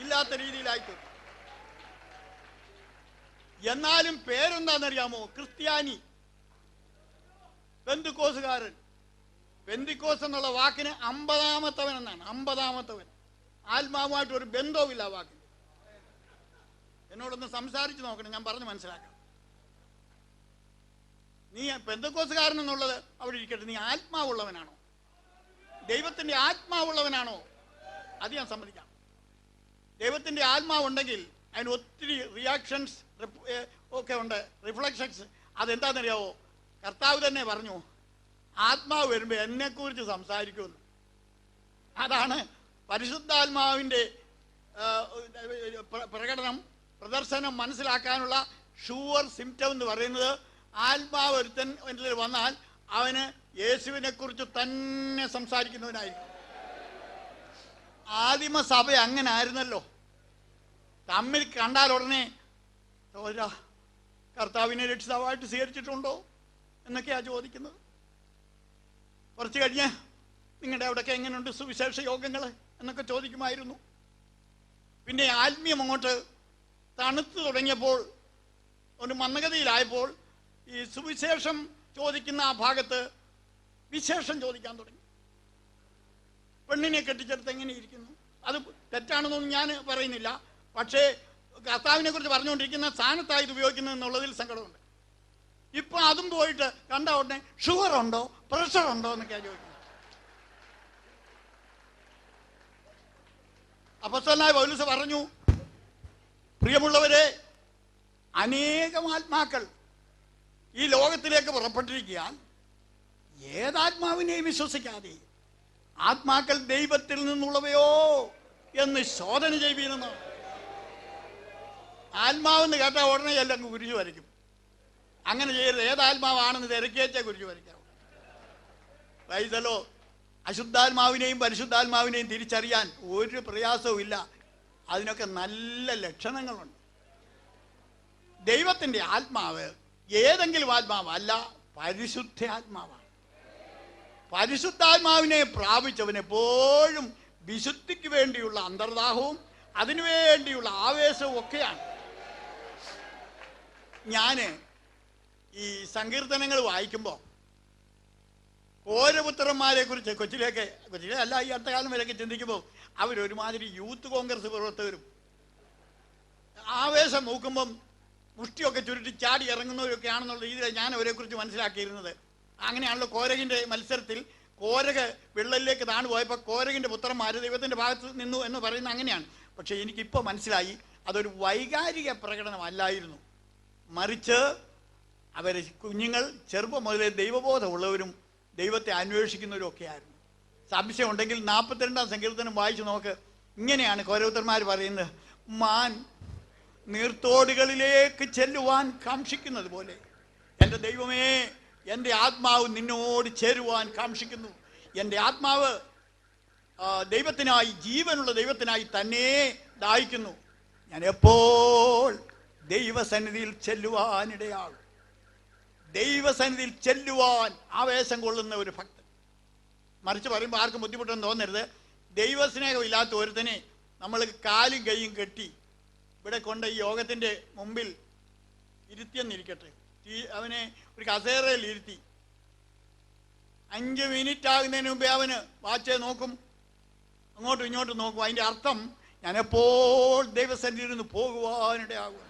ഇല്ലാത്ത രീതിയിലായിട്ടുണ്ട്. എന്നാലും പേരെന്താണെന്നറിയാമോ? ക്രിസ്ത്യാനി, പെന്തക്കോസുകാരൻ. പെന്തിക്കോസ് എന്നുള്ള വാക്കിന് 50-ാമത്തവൻ എന്നാണ്. 50-ാമത്തവൻ. ആത്മാവുമായിട്ട് ഒരു ബന്ധവുമില്ല ആ വാക്കിന്. എന്നോടൊന്ന് സംസാരിച്ച് നോക്കണം, ഞാൻ പറഞ്ഞ് മനസ്സിലാക്കാം. നീ പെന്തക്കോസുകാരൻ എന്നുള്ളത് അവിടെ ഇരിക്കട്ടെ, നീ ആത്മാവുള്ളവനാണോ? ദൈവത്തിന്റെ ആത്മാവുള്ളവനാണോ? അത് ഞാൻ സമ്മതിക്കാം. ദൈവത്തിന്റെ ആത്മാവുണ്ടെങ്കിൽ അതിന് ഒത്തിരി റിയാക്ഷൻസ് ഒക്കെ ഉണ്ട്, റിഫ്ലക്ഷൻസ്. അതെന്താണെന്നറിയാവോ? കർത്താവ് തന്നെ പറഞ്ഞു, ആത്മാവ് വരുമ്പോൾ എന്നെക്കുറിച്ച് സംസാരിക്കുമെന്ന്. അതാണ് പരിശുദ്ധാത്മാവിൻ്റെ പ്രദർശനം മനസ്സിലാക്കാനുള്ള ഷുവർ സിംറ്റം എന്ന് പറയുന്നത്. ആത്മാവ് ഒരുത്തൻ എന്നിൽ വന്നാൽ അവന് യേശുവിനെ കുറിച്ച് തന്നെ സംസാരിക്കുന്നവനായിരിക്കും. ആദിമസഭ അങ്ങനെ ആയിരുന്നല്ലോ. തമ്മിൽ കണ്ടാൽ ഉടനെ കർത്താവിനെ രക്ഷിതാവായിട്ട് സ്വീകരിച്ചിട്ടുണ്ടോ എന്നൊക്കെയാ ചോദിക്കുന്നത്. കുറച്ച് കഴിഞ്ഞ് നിങ്ങളുടെ അവിടെയൊക്കെ എങ്ങനെയുണ്ട് സുവിശേഷ യോഗങ്ങൾ എന്നൊക്കെ ചോദിക്കുമായിരുന്നു. പിന്നെ ആത്മീയം അങ്ങോട്ട് തണുത്തു തുടങ്ങിയപ്പോൾ, ഒരു മന്ദഗതിയിലായപ്പോൾ ഈ സുവിശേഷം ചോദിക്കുന്ന ആ ഭാഗത്ത് വിശേഷം ചോദിക്കാൻ തുടങ്ങി. പെണ്ണിനെ കെട്ടിച്ചെടുത്ത് എങ്ങനെ ഇരിക്കുന്നു? അത് തെറ്റാണെന്നൊന്നും ഞാൻ പറയുന്നില്ല. പക്ഷേ കർത്താവിനെ കുറിച്ച് പറഞ്ഞുകൊണ്ടിരിക്കുന്ന സ്ഥാനത്തായി ഇത് ഉപയോഗിക്കുന്നത് എന്നുള്ളതിൽ സങ്കടമുണ്ട്. ഇപ്പൊ അതും പോയിട്ട് കണ്ട ഉടനെ ഷുഗർ ഉണ്ടോ, പ്രഷർ ഉണ്ടോ എന്നൊക്കെയാണ് ചോദിക്കുന്നത്. അപ്പോസ്തലനായ പൗലോസ് പറഞ്ഞു, പ്രിയമുള്ളവരെ, അനേകം ആത്മാക്കൾ ഈ ലോകത്തിലേക്ക് പുറപ്പെട്ടിരിക്കാൻ ഏതാത്മാവിനെയും വിശ്വസിക്കാതെ ആത്മാക്കൾ ദൈവത്തിൽ നിന്നുള്ളവയോ എന്ന് ശോധന ചെയ്യുന്നു. ആത്മാവെന്ന് കേട്ടാൽ ഉടനെ എല്ലാം കുരിശു വരയ്ക്കും. അങ്ങനെ ചെയ്യരുത്. ഏതാത്മാവാണെന്ന് തിരക്കിയേച്ചാ കുരിശു വരയ്ക്കാം. വൈസലോ അശുദ്ധാത്മാവിനെയും പരിശുദ്ധാത്മാവിനെയും തിരിച്ചറിയാൻ ഒരു പ്രയാസവും ഇല്ല. അതിനൊക്കെ നല്ല ലക്ഷണങ്ങളുണ്ട്. ദൈവത്തിൻ്റെ ആത്മാവ് ഏതെങ്കിലും ആത്മാവല്ല, പരിശുദ്ധ ആത്മാവാണ്. പരിശുദ്ധാത്മാവിനെ പ്രാപിച്ചവൻ എപ്പോഴും വിശുദ്ധിക്ക് വേണ്ടിയുള്ള അന്തർദാഹവും അതിനുവേണ്ടിയുള്ള ആവേശവും ഒക്കെയാണ്. ഞാൻ ഈ സങ്കീർത്തനങ്ങൾ വായിക്കുമ്പോൾ കോരപുത്രന്മാരെ കുറിച്ച് കൊച്ചിലെ അല്ല, ഈ അടുത്ത കാലം വരെയൊക്കെ ചിന്തിക്കുമ്പോൾ അവരൊരുമാതിരി യൂത്ത് കോൺഗ്രസ് പ്രവർത്തകരും ആവേശം നോക്കുമ്പം മുഷ്ടിയൊക്കെ ചുരുട്ടി ചാടി ഇറങ്ങുന്നവരൊക്കെ ആണെന്നുള്ള രീതിയിൽ ഞാൻ അവരെക്കുറിച്ച് മനസ്സിലാക്കിയിരുന്നത്. അങ്ങനെയാണല്ലോ കോരകിൻ്റെ മത്സരത്തിൽ കോരക് വിള്ളലിലേക്ക് താണു പോയപ്പോൾ കോരകിൻ്റെ പുത്രന്മാർ ദൈവത്തിൻ്റെ ഭാഗത്ത് നിന്നു എന്ന് പറയുന്നത് അങ്ങനെയാണ്. പക്ഷേ എനിക്കിപ്പോൾ മനസ്സിലായി അതൊരു വൈകാരിക പ്രകടനമല്ലായിരുന്നു. മറിച്ച് അവർ കുഞ്ഞുങ്ങൾ ചെറുപ്പം മുതലേ ദൈവബോധമുള്ളവരും ദൈവത്തെ അന്വേഷിക്കുന്നവരും ഒക്കെ ആയിരുന്നു. സംശയം ഉണ്ടെങ്കിൽ 42-ാം സങ്കീർത്തനം വായിച്ചു നോക്ക്. ഇങ്ങനെയാണ് കോരപുത്രന്മാർ പറയുന്നത്, മാൻ നീർത്തോടുകളിലേക്ക് ചെല്ലുവാൻ കാക്ഷിക്കുന്നത് പോലെ എൻ്റെ ദൈവമേ, എൻ്റെ ആത്മാവ് നിന്നോട് ചേരുവാൻ കാക്ഷിക്കുന്നു. എൻ്റെ ആത്മാവ് ദൈവത്തിനായി, ജീവനുള്ള ദൈവത്തിനായി തന്നെ ദാഹിക്കുന്നു. ഞാൻ എപ്പോൾ ദൈവസന്നിധിയിൽ ചെല്ലുവാനിടയാകും. ദൈവസന്നിധിയിൽ ചെല്ലുവാൻ ആവേശം കൊള്ളുന്ന ഒരു ഭക്തൻ. മറിച്ച് പറയുമ്പോൾ ആർക്കും ബുദ്ധിമുട്ടൊന്നും തോന്നരുത്. ദൈവസ്നേഹമില്ലാത്ത ഒരുത്തനെ നമ്മൾ കാലും കൈയും കെട്ടി ഇവിടെ കൊണ്ട് ഈ യോഗത്തിൻ്റെ മുമ്പിൽ ഇരുത്തിയെന്നിരിക്കട്ടെ, അവനെ ഒരു കസേരയിൽ ഇരുത്തി 5 മിനിറ്റ് ആകുന്നതിന് മുമ്പേ അവന് വാച്ച് നോക്കും, അങ്ങോട്ടും ഇങ്ങോട്ടും നോക്കും. അതിൻ്റെ അർത്ഥം ഞാൻ എപ്പോൾ ദൈവസന്നിധിയിൽ നിന്ന് പോകുവാനിടയാകും.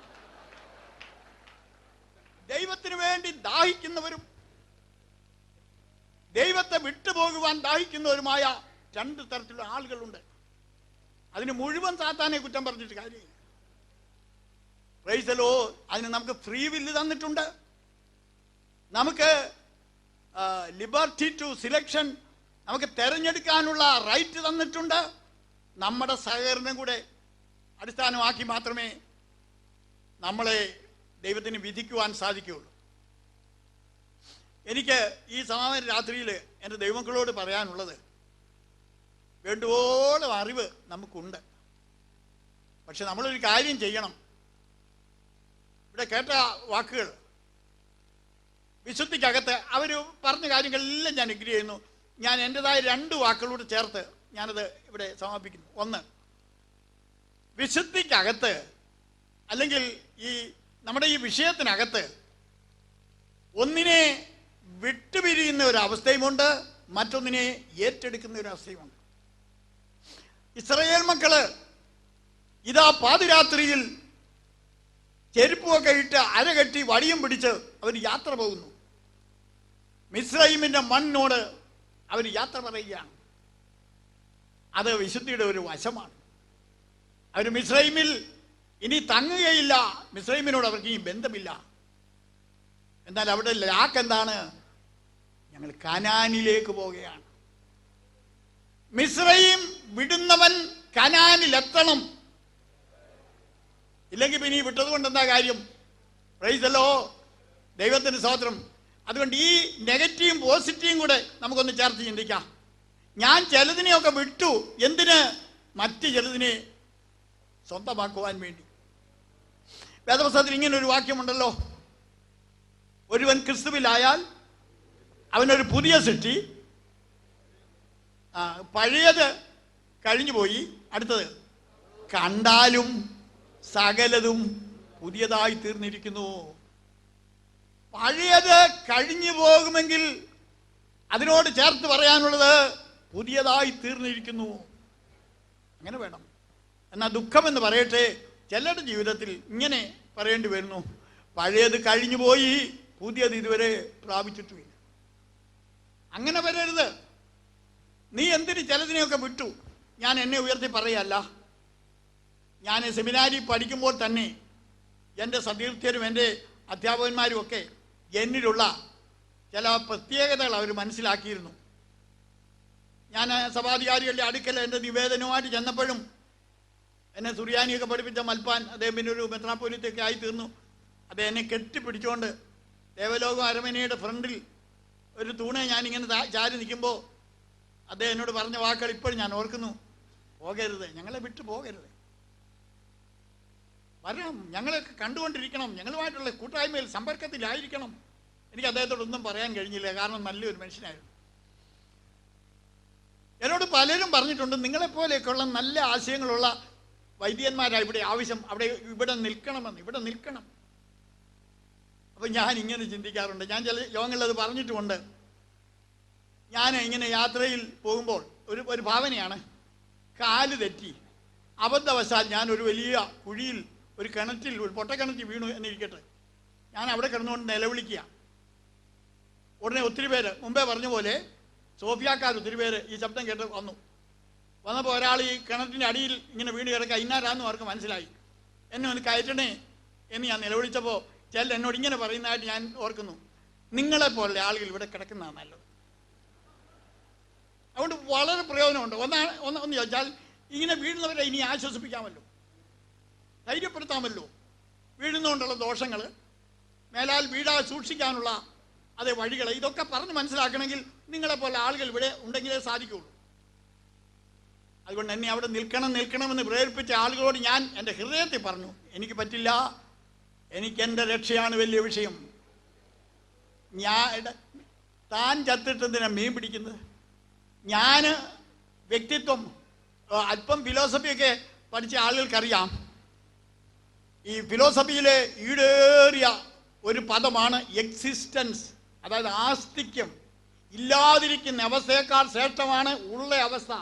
ദൈവത്തിന് വേണ്ടി ദാഹിക്കുന്നവരും ദൈവത്തെ വിട്ടുപോകുവാൻ ദാഹിക്കുന്നവരുമായ 2 തരത്തിലുള്ള ആളുകളുണ്ട്. അതിന് മുഴുവൻ സാത്താനെ കുറ്റം പറഞ്ഞിട്ട് കാര്യമില്ല. Price the Lord. അതിന് നമുക്ക് ഫ്രീ വില്ല് തന്നിട്ടുണ്ട്. നമുക്ക് ലിബർട്ടി ടു സിലക്ഷൻ, നമുക്ക് തിരഞ്ഞെടുക്കാനുള്ള റൈറ്റ് തന്നിട്ടുണ്ട്. നമ്മുടെ സഹകരണം കൂടെ അടിസ്ഥാനമാക്കി മാത്രമേ നമ്മളെ ദൈവത്തിന് വിധിക്കുവാൻ സാധിക്കുകയുള്ളൂ. എനിക്ക് ഈ സമാപന രാത്രിയിൽ എൻ്റെ ദൈവമക്കളോട് പറയാനുള്ളത്, വേണ്ടുവോളം അറിവ് നമുക്കുണ്ട്. പക്ഷെ നമ്മളൊരു കാര്യം ചെയ്യണം. ഇവിടെ കേട്ട വാക്കുകൾ വിശുദ്ധിക്കകത്ത് അവർ പറഞ്ഞ കാര്യങ്ങളെല്ലാം ഞാൻ എഗ്രി ചെയ്യുന്നു. ഞാൻ എൻ്റെതായ 2 വാക്കുകളോട് ചേർത്ത് ഞാനത് ഇവിടെ സമാപിക്കുന്നു. ഒന്ന്, വിശുദ്ധിക്കകത്ത് അല്ലെങ്കിൽ ഈ നമ്മുടെ ഈ വിഷയത്തിനകത്ത് ഒന്നിനെ വിട്ടുപിരിയുന്ന ഒരു അവസ്ഥയുമുണ്ട്, മറ്റൊന്നിനെ ഏറ്റെടുക്കുന്ന ഒരു അവസ്ഥയുണ്ട്. ഇസ്രായേൽ മക്കള് ഇതാ പാതിരാത്രിയിൽ ചെരുപ്പുമൊക്കെ ഇട്ട് അരകെട്ടി വടിയും പിടിച്ച് അവർ യാത്ര പോകുന്നു. മിസ്രൈമിന്റെ മണ്ണിനോട് അവർ യാത്ര പറയുകയാണ്. അത് വിശുദ്ധിയുടെ ഒരു വശമാണ്. അവർ മിസ്രൈമിൽ ഇനി തങ്ങുകയില്ല. മിസ്രൈമിനോട് അവർക്ക് ഈ ബന്ധമില്ല. എന്നാൽ അവിടെ ലാക്ക് എന്താണ്? ഞങ്ങൾ കനാനിലേക്ക് പോവുകയാണ്. മിസ്രൈം വിടുന്നവൻ കനാനിലെത്തണം. ഇല്ലെങ്കിൽ പിന്നെ ഈ വിട്ടത് കൊണ്ട് എന്താ കാര്യം? പ്രൈസല്ലോ, ദൈവത്തിന് സ്തോത്രം. അതുകൊണ്ട് ഈ നെഗറ്റീവും പോസിറ്റീവും കൂടെ നമുക്കൊന്ന് ചേർത്ത് ചിന്തിക്കാം. ഞാൻ ചിലതിനെയൊക്കെ വിട്ടു. എന്തിന്? മറ്റ് ചിലതിനെ സ്വന്തമാക്കുവാൻ വേണ്ടി. വേദപുസ്തകത്തിൽ ഇങ്ങനെ ഒരു വാക്യമുണ്ടല്ലോ, ഒരുവൻ ക്രിസ്തുവിലായാൽ അവനൊരു പുതിയ സൃഷ്ടി, പഴയത് കഴിഞ്ഞുപോയി, അടുത്തത് കണ്ടാലും സകലതും പുതിയതായി തീർന്നിരിക്കുന്നു. പഴയത് കഴിഞ്ഞു പോകുമെങ്കിൽ അതിനോട് ചേർത്ത് പറയാനുള്ളത് പുതിയതായി തീർന്നിരിക്കുന്നു. അങ്ങനെ വേണം. എന്നാൽ ദുഃഖമെന്ന് പറയട്ടെ, ചിലരുടെ ജീവിതത്തിൽ ഇങ്ങനെ പറയേണ്ടി വരുന്നു, പഴയത് കഴിഞ്ഞു പോയി, പുതിയത് ഇതുവരെ പ്രാപിച്ചിട്ടുമില്ല. അങ്ങനെ വരരുത്. നീ എന്തിന് ചിലതിനെയൊക്കെ വിട്ടു? ഞാൻ എന്നെ ഉയർത്തി പറയല്ല. ഞാൻ സെമിനാരി പഠിക്കുമ്പോൾ തന്നെ എൻ്റെ സതീർത്ഥ്യരും എൻ്റെ അധ്യാപകന്മാരും ഒക്കെ എന്നിലുള്ള ചില പ്രത്യേകതകൾ അവർ മനസ്സിലാക്കിയിരുന്നു. ഞാൻ സഭാധികാരികളുടെ അടുക്കൽ എൻ്റെ നിവേദനവുമായിട്ട് ചെന്നപ്പോഴും എന്നെ സുറിയാനിയൊക്കെ പഠിപ്പിച്ച മൽപ്പാൻ, അദ്ദേഹം പിന്നെ ഒരു മെത്രാപ്പൊലീത്തൊക്കെ ആയി തീർന്നു. അദ്ദേഹം എന്നെ കെട്ടിപ്പിടിച്ചുകൊണ്ട് ദേവലോകം അരമനയുടെ ഫ്രണ്ടിൽ ഒരു തൂണെ ഞാനിങ്ങനെ ചാരി നിൽക്കുമ്പോൾ അദ്ദേഹം എന്നോട് പറഞ്ഞ വാക്കുകൾ ഇപ്പോഴും ഞാൻ ഓർക്കുന്നു. പോകരുത്, ഞങ്ങളെ വിട്ടു പോകരുത്, വരണം, ഞങ്ങളൊക്കെ കണ്ടുകൊണ്ടിരിക്കണം, ഞങ്ങളുമായിട്ടുള്ള കൂട്ടായ്മയിൽ സമ്പർക്കത്തിലായിരിക്കണം. എനിക്ക് അദ്ദേഹത്തോടൊന്നും പറയാൻ കഴിഞ്ഞില്ല, കാരണം നല്ലൊരു മനുഷ്യനായിരുന്നു. എന്നോട് പലരും പറഞ്ഞിട്ടുണ്ട്, നിങ്ങളെപ്പോലെയൊക്കെയുള്ള നല്ല ആശയങ്ങളുള്ള വൈദ്യന്മാരാണ് ഇവിടെ ആവശ്യം, ഇവിടെ നിൽക്കണമെന്ന്, ഇവിടെ നിൽക്കണം. അപ്പം ഞാൻ ഇങ്ങനെ ചിന്തിക്കാറുണ്ട്. ഞാൻ ചില യോഗങ്ങളിൽ അത് പറഞ്ഞിട്ടുമുണ്ട്. ഞാൻ ഇങ്ങനെ യാത്രയിൽ പോകുമ്പോൾ ഒരു ഭാവനയാണ്, കാല് തെറ്റി അബദ്ധവശാൽ ഞാൻ ഒരു വലിയ കുഴിയിൽ, ഒരു കിണറ്റിൽ, ഒരു പൊട്ടക്കിണറ്റിൽ വീണു എന്നിരിക്കട്ടെ. ഞാൻ അവിടെ കിടന്നുകൊണ്ട് നിലവിളിക്കുക. ഉടനെ ഒത്തിരി പേര്, മുമ്പേ പറഞ്ഞ പോലെ സോഫിയാക്കാർ ഒത്തിരി പേര് ഈ ശബ്ദം കേട്ട് വന്നപ്പോൾ ഒരാൾ ഈ കിണറ്റിൻ്റെ അടിയിൽ ഇങ്ങനെ വീണ് കിടക്കുക, ഇന്നാരാന്ന് അവർക്ക് മനസ്സിലായി. എന്നെ ഒന്ന് കയറ്റണേ എന്ന് ഞാൻ നിലവിളിച്ചപ്പോൾ ചില എന്നോട് ഇങ്ങനെ പറയുന്നതായിട്ട് ഞാൻ ഓർക്കുന്നു, നിങ്ങളെപ്പോലെ ആളുകൾ ഇവിടെ കിടക്കുന്നതാണ് നല്ലത്. അതുകൊണ്ട് വളരെ പ്രയോജനമുണ്ട്. ഒന്ന് ചോദിച്ചാൽ, ഇങ്ങനെ വീഴുന്നവരെ ഇനി ആശ്വസിപ്പിക്കാമല്ലോ, ധൈര്യപ്പെടുത്താമല്ലോ. വീഴുന്നതുകൊണ്ടുള്ള ദോഷങ്ങൾ, മേലാൽ വീഴാതെ സൂക്ഷിക്കാനുള്ള അതേ വഴികൾ, ഇതൊക്കെ പറഞ്ഞ് മനസ്സിലാക്കണമെങ്കിൽ നിങ്ങളെപ്പോലെ ആളുകൾ ഇവിടെ ഉണ്ടെങ്കിലേ സാധിക്കുകയുള്ളൂ. അതുകൊണ്ട് എന്നെ അവിടെ നിൽക്കണമെന്ന് പ്രേരിപ്പിച്ച ആളുകളോട് ഞാൻ എൻ്റെ ഹൃദയത്തിൽ പറഞ്ഞു, എനിക്ക് പറ്റില്ല, എനിക്കെൻ്റെ രക്ഷയാണ് വലിയ വിഷയം. താൻ ചത്തിട്ടെന്തിനാ മീൻ പിടിക്കുന്നത്? ഞാൻ വ്യക്തിത്വം, അല്പം ഫിലോസഫിയൊക്കെ പഠിച്ച ആളുകൾക്കറിയാം, ഈ ഫിലോസഫിയിലെ ഈടേറിയ ഒരു പദമാണ് എക്സിസ്റ്റൻസ്, അതായത് ആസ്തിക്യം. ഇല്ലാതിരിക്കുന്ന അവസ്ഥയേക്കാൾ ശ്രേഷ്ഠമാണ് ഉള്ള അവസ്ഥ.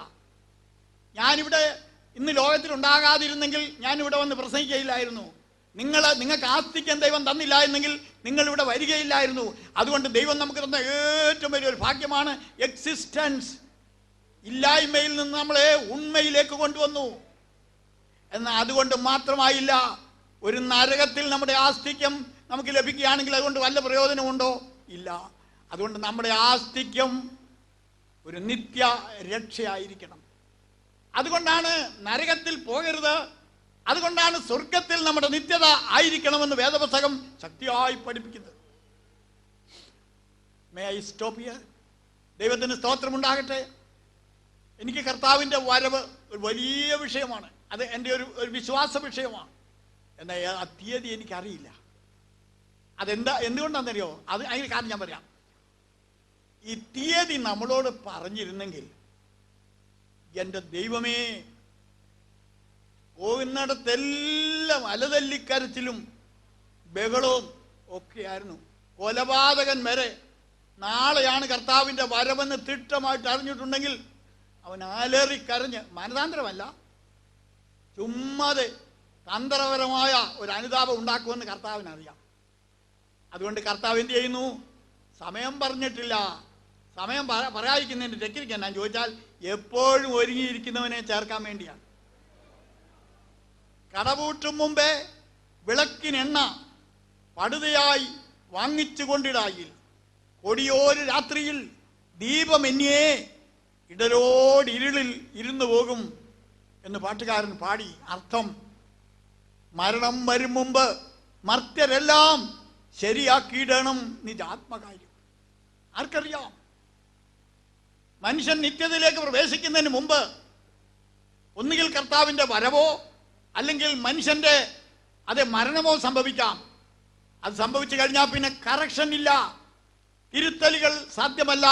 ഞാനിവിടെ ഇന്ന് ലോകത്തിലുണ്ടാകാതിരുന്നെങ്കിൽ ഞാനിവിടെ വന്ന് പ്രസംഗിക്കുകയില്ലായിരുന്നു. നിങ്ങൾക്ക് ആസ്തിക്യം ദൈവം തന്നില്ല എന്നെങ്കിൽ നിങ്ങളിവിടെ വരികയില്ലായിരുന്നു. അതുകൊണ്ട് ദൈവം നമുക്ക് തന്ന ഏറ്റവും വലിയൊരു ഭാഗ്യമാണ് എക്സിസ്റ്റൻസ്. ഇല്ലായ്മയിൽ നിന്ന് നമ്മളെ ഉണ്മയിലേക്ക് കൊണ്ടുവന്നു. എന്നാൽ അതുകൊണ്ട് മാത്രമായില്ല, ഒരു നരകത്തിൽ നമ്മുടെ ആസ്തിക്യം നമുക്ക് ലഭിക്കുകയാണെങ്കിൽ അതുകൊണ്ട് വല്ല പ്രയോജനമുണ്ടോ? ഇല്ല. അതുകൊണ്ട് നമ്മുടെ ആസ്തിക്യം ഒരു നിത്യ രക്ഷയായിരിക്കണം. അതുകൊണ്ടാണ് നരകത്തിൽ പോകരുത്, അതുകൊണ്ടാണ് സ്വർഗത്തിൽ നമ്മുടെ നിത്യത ആയിരിക്കണമെന്ന് വേദപുസ്തകം ശക്തിയായി പഠിപ്പിക്കുന്നത്. May I stop here? ദൈവത്തിന് സ്തോത്രമുണ്ടാകട്ടെ. എനിക്ക് കർത്താവിൻ്റെ വരവ് ഒരു വലിയ വിഷയമാണ്. അത് എൻ്റെ ഒരു വിശ്വാസ വിഷയമാണ്. എന്നാൽ ആ തീയതി എനിക്കറിയില്ല. എന്തുകൊണ്ടാണെന്നറിയോ? അതിന് കാരണം ഞാൻ പറയാം. ഈ തീയതി നമ്മളോട് പറഞ്ഞിരുന്നെങ്കിൽ, എൻ്റെ ദൈവമേ, പോകുന്നിടത്തെല്ലാം അലതല്ലിക്കരച്ചിലും ബഹളവും ഒക്കെയായിരുന്നു. കൊലപാതകൻ വരെ നാളെയാണ് കർത്താവിൻ്റെ വരവെന്ന് തിട്ടമായിട്ട് അറിഞ്ഞിട്ടുണ്ടെങ്കിൽ അവൻ അലറി കരഞ്ഞ്, മാനസാന്തരമല്ല, ചുമ്മാതെ തന്ത്രപരമായ ഒരു അനുതാപം ഉണ്ടാക്കുമെന്ന് കർത്താവിനറിയാം. അതുകൊണ്ട് കർത്താവ് എന്ത് ചെയ്യുന്നു? സമയം പറഞ്ഞിട്ടില്ല. സമയം പറയാതിരിക്കുന്നതിൻ്റെ ടെക്നിക്ക് എന്നാ ചോദിച്ചാൽ, എപ്പോഴും ഒരുങ്ങിയിരിക്കുന്നവനെ ചേർക്കാൻ വേണ്ടിയാണ്. കടപൂട്ടും മുമ്പേ വിളക്കിനെണ്ണ പടുതയായി വാങ്ങിച്ചു കൊണ്ടിടായിൽ, കൊടിയോര് രാത്രിയിൽ ദീപമെന്നേ ഇടരോടിരുളിൽ ഇരുന്നു പോകും എന്ന് പാട്ടുകാരൻ പാടി. അർത്ഥം, മരണം വരും മുമ്പ് മർത്യരെല്ലാം ശരിയാക്കിയിടണം നിജാത്മകാര്യം. ആർക്കറിയാം? മനുഷ്യൻ നിത്യതയിലേക്ക് പ്രവേശിക്കുന്നതിന് മുമ്പ് ഒന്നുകിൽ കർത്താവിൻ്റെ വരവോ അല്ലെങ്കിൽ മനുഷ്യന്റെ മരണമോ സംഭവിക്കാം. അത് സംഭവിച്ചു കഴിഞ്ഞാൽ പിന്നെ കറക്ഷൻ ഇല്ല, തിരുത്തലുകൾ സാധ്യമല്ല.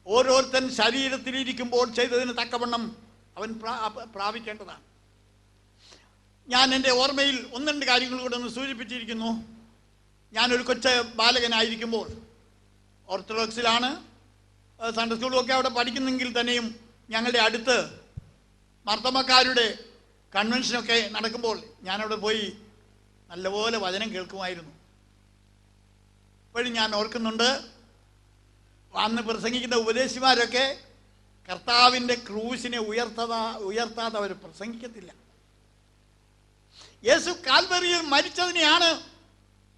ഓരോരുത്തൻ ശരീരത്തിലിരിക്കുമ്പോൾ ചെയ്തതിന് തക്കവണ്ണം അവൻ പ്രാപിക്കേണ്ടതാണ്. ഞാൻ എൻ്റെ ഓർമ്മയിൽ ഒന്ന് രണ്ട് കാര്യങ്ങൾ കൂടെ ഒന്ന് സൂചിപ്പിച്ചിരിക്കുന്നു. ഞാനൊരു കൊച്ചു ബാലകനായിരിക്കുമ്പോൾ, ഓർത്തഡോക്സിലാണ്, സൺഡേ സ്കൂളുമൊക്കെ അവിടെ പഠിക്കുന്നെങ്കിൽ തന്നെയും ഞങ്ങളുടെ അടുത്ത് മർത്തമ്മക്കാരുടെ കൺവെൻഷനൊക്കെ നടക്കുമ്പോൾ ഞാനവിടെ പോയി നല്ലപോലെ വചനം കേൾക്കുമായിരുന്നു. ഇപ്പോഴും ഞാൻ ഓർക്കുന്നുണ്ട്, അന്ന് പ്രസംഗിക്കുന്ന ഉപദേശിമാരൊക്കെ കർത്താവിൻ്റെ ക്രൂശിനെ ഉയർത്താതെ അവർ പ്രസംഗിക്കത്തില്ല. യേശു കാൽവരിയിൽ മരിച്ചതിനെയാണ്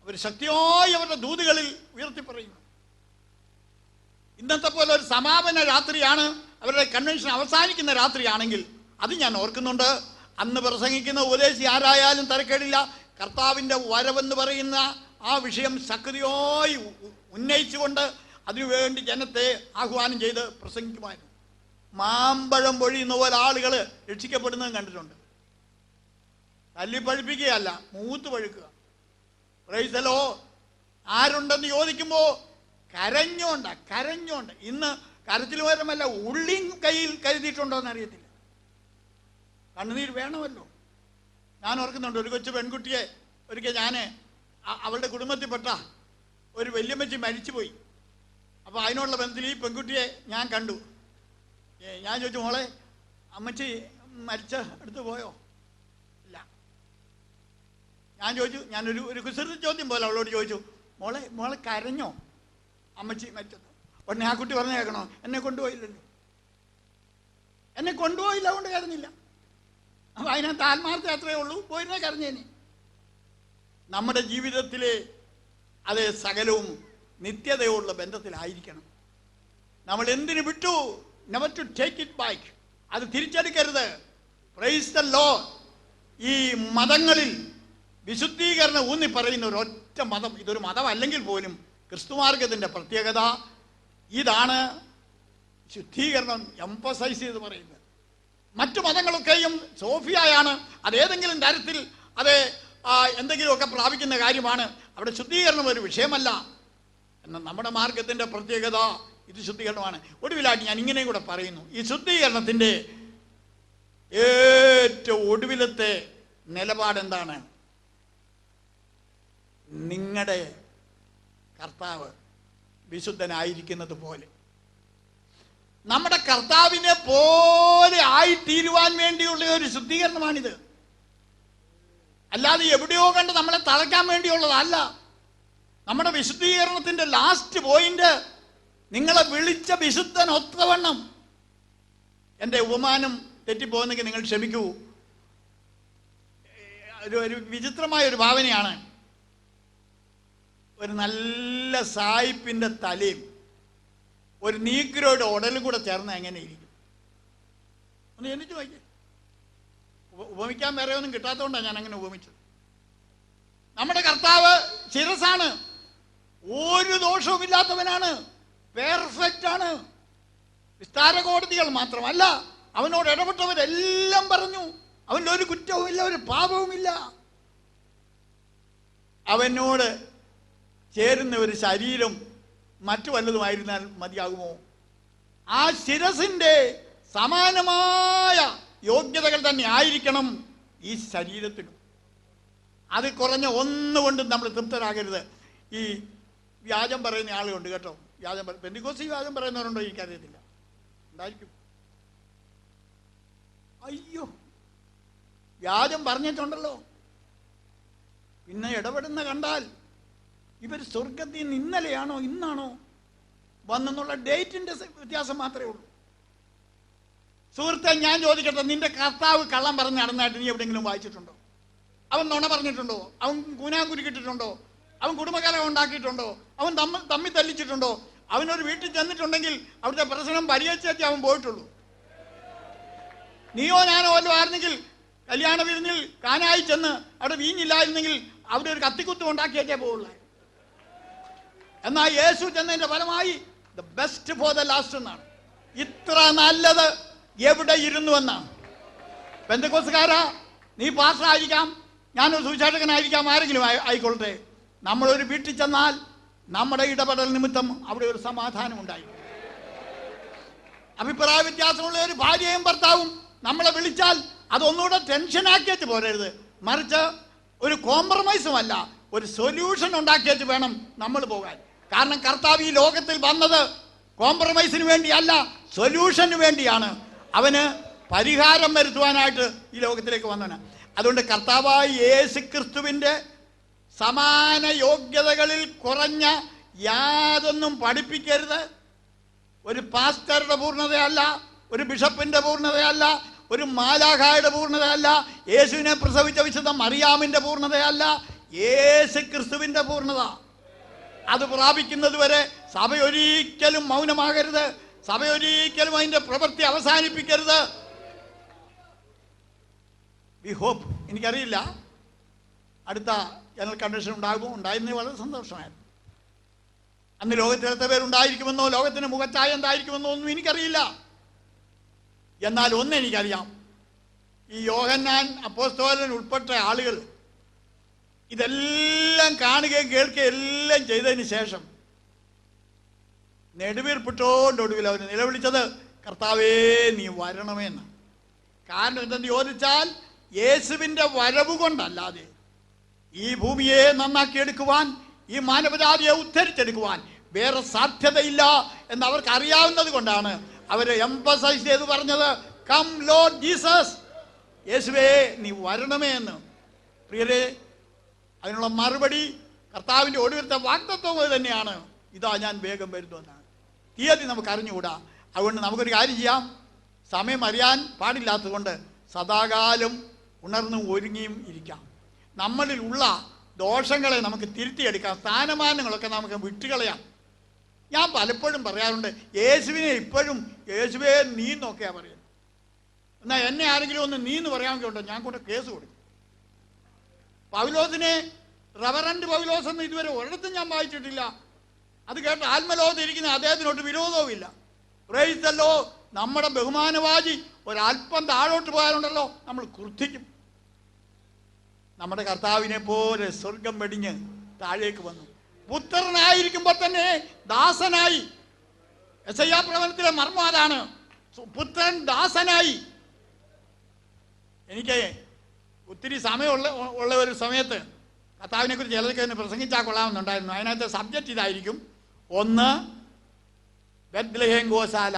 അവർ ശക്തിയായി അവരുടെ ദൂതുകളിൽ ഉയർത്തി പറയുന്നത്. ഇന്നത്തെ പോലെ ഒരു സമാപന രാത്രിയാണ്, അവരുടെ കൺവെൻഷൻ അവസാനിക്കുന്ന രാത്രിയാണെങ്കിൽ അത് ഞാൻ ഓർക്കുന്നുണ്ട്. അന്ന് പ്രസംഗിക്കുന്ന ഉപദേശി ആരായാലും തരക്കേടില്ല, കർത്താവിൻ്റെ വരവെന്ന് പറയുന്ന ആ വിഷയം ശക്തിയായി ഉന്നയിച്ചുകൊണ്ട് അതിനുവേണ്ടി ജനത്തെ ആഹ്വാനം ചെയ്ത് പ്രസംഗിക്കുമായിരുന്നു. മാമ്പഴം പൊഴിയുന്ന പോലെ ആളുകൾ രക്ഷിക്കപ്പെടുന്നത് കണ്ടിട്ടുണ്ട്. തല്ലിപ്പഴിപ്പിക്കുകയല്ല, മൂത്ത് പഴുക്കുക. Praise the Lord. ആരുണ്ടെന്ന് ചോദിക്കുമ്പോൾ കരഞ്ഞോണ്ട്. ഇന്ന് കരച്ചിൽ പകരമല്ല, ഉള്ളിയും കയ്യിൽ കരുതിയിട്ടുണ്ടോ എന്ന് അറിയത്തില്ല. കണ്ണുനീര് വേണമല്ലോ. ഞാൻ ഓർക്കുന്നുണ്ട്, ഒരു കൊച്ചു പെൺകുട്ടിയെ ഒരിക്കൽ ഞാൻ അവളുടെ കുടുംബത്തിൽപ്പെട്ട ഒരു വല്യമ്മച്ചി മരിച്ചുപോയി. അപ്പോൾ അതിനുള്ള ബന്ധത്തിൽ ഈ പെൺകുട്ടിയെ ഞാൻ കണ്ടു. ഞാൻ ചോദിച്ചു, മോളെ അമ്മച്ചി മരിച്ച അടുത്ത് പോയോ? ഇല്ല. ഞാൻ ചോദിച്ചു, ഞാനൊരു കുസൃതി ചോദ്യം പോലെ അവളോട് ചോദിച്ചു, മോളെ കരഞ്ഞോ അമ്മച്ചി മരിച്ചത്? ഉടനെ ആ കുട്ടി പറഞ്ഞു കേൾക്കണോ, എന്നെ കൊണ്ടുപോയില്ലല്ലോ. എന്നെ കൊണ്ടുപോയില്ല, അതുകൊണ്ട് കരഞ്ഞില്ല. അപ്പം അതിനകത്ത് ആത്മാർത്ഥ അത്രയേ ഉള്ളൂ, പോയിരുന്നേ കരഞ്ഞേനെ. നമ്മുടെ ജീവിതത്തിലെ അത് സകലവും നിത്യതയോടുള്ള ബന്ധത്തിലായിരിക്കണം. നമ്മൾ എന്തിനു വിട്ടു, never to take it back, അത് തിരിച്ചെടുക്കരുത്. Price the Lord. ഈ മതങ്ങളിൽ വിശുദ്ധീകരണം ഊന്നി പറയുന്ന ഒരൊറ്റ മതം, ഇതൊരു മതമല്ലെങ്കിൽ പോലും ക്രിസ്തുമാർഗത്തിൻ്റെ പ്രത്യേകത ഇതാണ്, ശുദ്ധീകരണം എംഫസൈസ് ചെയ്ത് പറയുന്നത്. മറ്റു മതങ്ങളൊക്കെയും സോഫിയായാണ്, അതേതെങ്കിലും തരത്തിൽ അത് എന്തെങ്കിലുമൊക്കെ പ്രാപിക്കുന്ന കാര്യമാണ്. അവിടെ ശുദ്ധീകരണം ഒരു വിഷയമല്ല. എന്നാൽ നമ്മുടെ മാർഗത്തിൻ്റെ പ്രത്യേകത ഇത് ശുദ്ധീകരണമാണ്. ഒടുവിലായിട്ട് ഞാൻ ഇങ്ങനെയും കൂടെ പറയുന്നു, ഈ ശുദ്ധീകരണത്തിൻ്റെ ഏറ്റവും ഒടുവിലത്തെ നിലപാടെന്താണ്? നിങ്ങളുടെ കർത്താവ് വിശുദ്ധനായിരിക്കുന്നത് പോലെ, നമ്മുടെ കർത്താവിനെ പോലെ ആയിത്തീരുവാൻ വേണ്ടിയുള്ള ഒരു ശുദ്ധീകരണമാണിത്. അല്ലാതെ എവിടെയോ കണ്ട് നമ്മളെ തളയ്ക്കാൻ വേണ്ടിയുള്ളതല്ല. നമ്മുടെ വിശുദ്ധീകരണത്തിന്റെ ലാസ്റ്റ് പോയിന്റ്, നിങ്ങളെ വിളിച്ച വിശുദ്ധൻ ഒത്തവണ്ണം. എൻ്റെ ഉപമാനം തെറ്റിപ്പോകുന്നെങ്കിൽ നിങ്ങൾ ക്ഷമിക്കൂ. ഒരു വിചിത്രമായ ഒരു ഭാവനയാണ്. ഒരു നല്ല സായിപ്പിൻ്റെ തലയും ഒരു നീഗ്രോയുടെ ഉടലും കൂടെ ചേർന്ന് എങ്ങനെ ഇരിക്കും? ഒന്ന് എനിക്ക് നോക്കി. ഉപമിക്കാൻ വേറെ ഒന്നും കിട്ടാത്തതുകൊണ്ടാണ് ഞാൻ അങ്ങനെ ഉപമിച്ചത്. നമ്മുടെ കർത്താവ് ശിരസാണ്, ഒരു ദോഷവുമില്ലാത്തവനാണ്, പെർഫെക്റ്റ് ആണ്. വിസ്താര കോടതികൾ മാത്രമല്ല, അവനോട് ഇടപെട്ടവരെല്ലാം പറഞ്ഞു അവൻ്റെ ഒരു കുറ്റവുമില്ല, ഒരു പാപവുമില്ല. അവനോട് ചേരുന്ന ഒരു ശരീരം മറ്റു വല്ലതുമായിരുന്നാൽ മതിയാകുമോ? ആ ശിരസിൻ്റെ സമാനമായ യോഗ്യതകൾ തന്നെ ആയിരിക്കണം ഈ ശരീരത്തിനും. അത് കുറഞ്ഞ ഒന്നുകൊണ്ടും നമ്മൾ തൃപ്തരാകരുത്. ഈ വ്യാജം പറയുന്ന ആളുകളുണ്ട് കേട്ടോ. വ്യാജം പെന്തിക്കോസ്തി വ്യാജം പറയുന്നവരുണ്ടോ എനിക്കറിയത്തില്ല, ഉണ്ടായിരിക്കും. അയ്യോ, വ്യാജം പറഞ്ഞിട്ടുണ്ടല്ലോ. പിന്നെ ഇടപെടുന്ന കണ്ടാൽ ഇവർ സ്വർഗത്തിൽ നിന്ന് ഇന്നലെയാണോ ഇന്നാണോ വന്നെന്നുള്ള ഡേറ്റിന്റെ വ്യത്യാസം മാത്രമേ ഉള്ളൂ. സുഹൃത്തെ, ഞാൻ ചോദിക്കട്ടെ, നിന്റെ കർത്താവ് കള്ളം പറഞ്ഞ് നടന്നായിട്ട് നീ എവിടെയെങ്കിലും വായിച്ചിട്ടുണ്ടോ? അവൻ നുണ പറഞ്ഞിട്ടുണ്ടോ? അവൻ കൂനാങ്കുരുക്കിട്ടിട്ടുണ്ടോ? അവൻ കുടുംബകലഹം ഉണ്ടാക്കിയിട്ടുണ്ടോ? അവൻ തമ്മിൽ തല്ലിച്ചിട്ടുണ്ടോ? അവനൊരു വീട്ടിൽ ചെന്നിട്ടുണ്ടെങ്കിൽ അവിടുത്തെ പ്രശ്നം പരിഹരിച്ചേച്ചേ അവൻ പോയിട്ടുള്ളൂ. നീയോ ഞാനോ വല്ലതും ആയിരുന്നെങ്കിൽ കല്യാണ വിരുന്നിൽ കാനായി ചെന്ന് അവിടെ വീഞ്ഞില്ലായിരുന്നെങ്കിൽ അവിടെ ഒരു കത്തിക്കുത്തും ഉണ്ടാക്കിയേച്ചേ പോവുള്ളൂ. എന്നാൽ യേശു ചെന്നതിന്റെ ഫലമായി the best for the last എന്നാണ്. ഇത്ര നല്ലത് എവിടെ ഇരുന്നു എന്നാണ്. പെന്തക്കോസ്തുകാരാ, നീ പാസ്റ്ററായിരിക്കാം, ഞാനൊരു സുവിശേഷകനായിരിക്കാം, ആരെങ്കിലും ആയിക്കൊള്ളട്ടെ, നമ്മളൊരു വീട്ടിൽ ചെന്നാൽ നമ്മുടെ ഇടപെടൽ നിമിത്തം അവിടെ ഒരു സമാധാനം ഉണ്ടായി. അഭിപ്രായ വ്യത്യാസമുള്ള ഒരു ഭാര്യയും ഭർത്താവും നമ്മളെ വിളിച്ചാൽ അതൊന്നുകൂടെ ടെൻഷനാക്കിയിട്ട് പോരരുത്, മറിച്ച് ഒരു കോംപ്രമൈസും അല്ല, ഒരു സൊല്യൂഷൻ ഉണ്ടാക്കിയിട്ട് വേണം നമ്മൾ പോകാൻ. കാരണം കർത്താവ് ഈ ലോകത്തിൽ വന്നത് കോംപ്രമൈസിന് വേണ്ടിയല്ല, സൊല്യൂഷന് വേണ്ടിയാണ്. അവന് പരിഹാരം വരുത്തുവാനായിട്ട് ഈ ലോകത്തിലേക്ക് വന്നവന്. അതുകൊണ്ട് കർത്താവായ യേശു ക്രിസ്തുവിൻ്റെ സമാന യോഗ്യതകളിൽ കുറഞ്ഞ യാതൊന്നും പഠിപ്പിക്കരുത്. ഒരു പാസ്റ്ററുടെ പൂർണ്ണതയല്ല, ഒരു ബിഷപ്പിന്റെ പൂർണ്ണതയല്ല, ഒരു മാലാഖായുടെ പൂർണ്ണതയല്ല, യേശുവിനെ പ്രസവിച്ച വിശുദ്ധ മറിയാമിന്റെ പൂർണ്ണതയല്ല, യേശു ക്രിസ്തുവിന്റെ പൂർണ്ണത. അത് പ്രാപിക്കുന്നത് വരെ സഭയൊരിക്കലും മൗനമാകരുത്, സഭയൊരിക്കലും അതിന്റെ പ്രവൃത്തി അവസാനിപ്പിക്കരുത്. വി ഹോപ്പ്, എനിക്കറിയില്ല അടുത്ത ജനറൽ കൺവെൻഷൻ ഉണ്ടാകുമോ, ഉണ്ടായിരുന്നത് വളരെ സന്തോഷമായിരുന്നു. അന്ന് ലോകത്തിൽ എത്ര പേരുണ്ടായിരിക്കുമെന്നോ ലോകത്തിന് മുഖച്ചായ എന്തായിരിക്കുമെന്നോ ഒന്നും എനിക്കറിയില്ല. എന്നാൽ ഒന്നെനിക്കറിയാം, ഈ യോഹന്നാൻ അപ്പോസ്തലൻ ഉൾപ്പെട്ട ആളുകൾ ഇതെല്ലാം കാണുകയും കേൾക്കുകയും എല്ലാം ചെയ്തതിന് ശേഷം നെടുവീർപ്പിട്ടോണ്ടൊടുവിൽ അവർ നിലവിളിച്ചത് കർത്താവേ നീ വരണമേ എന്ന്. കാരണം എന്തെന്ന് ചോദിച്ചാൽ യേശുവിൻ്റെ വരവ് കൊണ്ടല്ലാതെ ഈ ഭൂമിയെ നന്നാക്കിയെടുക്കുവാൻ, ഈ മാനവജാതിയെ ഉദ്ധരിച്ചെടുക്കുവാൻ വേറെ സാധ്യതയില്ല എന്ന് അവർക്ക് അറിയാവുന്നത് കൊണ്ടാണ് അവർ എംഫസൈസ് ചെയ്ത് പറഞ്ഞത് കം ലോർഡ് ജീസസ്, യേശുവേ നീ വരണമേ എന്ന്. പ്രിയരെ, അതിനുള്ള മറുപടി കർത്താവിൻ്റെ ഒടുവിലത്തെ വാഗ്ദത്വം തന്നെയാണ്, ഇതാ ഞാൻ വേഗം വരുന്നു എന്നാണ്. തീയതി നമുക്ക് അറിഞ്ഞുകൂടാ. അതുകൊണ്ട് നമുക്കൊരു കാര്യം ചെയ്യാം, സമയം അറിയാൻ പാടില്ലാത്തതുകൊണ്ട് സദാകാലം ഉണർന്നും ഒരുങ്ങിയും ഇരിക്കാം. നമ്മളിൽ ഉള്ള ദോഷങ്ങളെ നമുക്ക് തിരുത്തിയെടുക്കാം, സ്ഥാനമാനങ്ങളൊക്കെ നമുക്ക് വിട്ടുകളയാം. ഞാൻ പലപ്പോഴും പറയാറുണ്ട്, യേശുവിനെ ഇപ്പോഴും യേശുവേ നീ എന്നൊക്കെയാണ് പറയുന്നത്. എന്നാൽ എന്നെ ആരെങ്കിലും ഒന്ന് നീ എന്ന് പറയാമെങ്കിൽ ഉണ്ടോ ഞാൻ കൊണ്ട് കേസ് കൊടുക്കും. പൗലോസിനെ റവറൻഡ് പൗലോസ് എന്ന് ഇതുവരെ ഒരിടത്തും ഞാൻ വായിച്ചിട്ടില്ല. അത് കേട്ട് ആത്മലോകത്ത് ഇരിക്കുന്ന അദ്ദേഹത്തിനോട്ട് വിരോധവുമില്ല. പ്രേരിച്ചല്ലോ, നമ്മുടെ ബഹുമാനവാചി ഒരല്പം താഴോട്ട് പോയാലുണ്ടല്ലോ നമ്മൾ ക്രുദ്ധിക്കും. നമ്മുടെ കർത്താവിനെ പോലെ സ്വർഗം വെടിഞ്ഞ് താഴേക്ക് വന്നു. പുത്രനായിരിക്കുമ്പോൾ തന്നെ ദാസനായി. യെശയ്യാ പ്രവചനത്തിലെ മർമ്മം അതാണ്, പുത്രൻ ദാസനായി. എനിക്ക് ഒത്തിരി സമയമുള്ള ഒരു സമയത്ത് കർത്താവിനെ കുറിച്ച് ചിലർക്ക് തന്നെ പ്രസംഗിച്ചാൽ കൊള്ളാമെന്നുണ്ടായിരുന്നു. അതിനകത്ത് സബ്ജക്റ്റ് ഇതായിരിക്കും. ഒന്ന്, ബെത്ലഹേം ഗോശാല,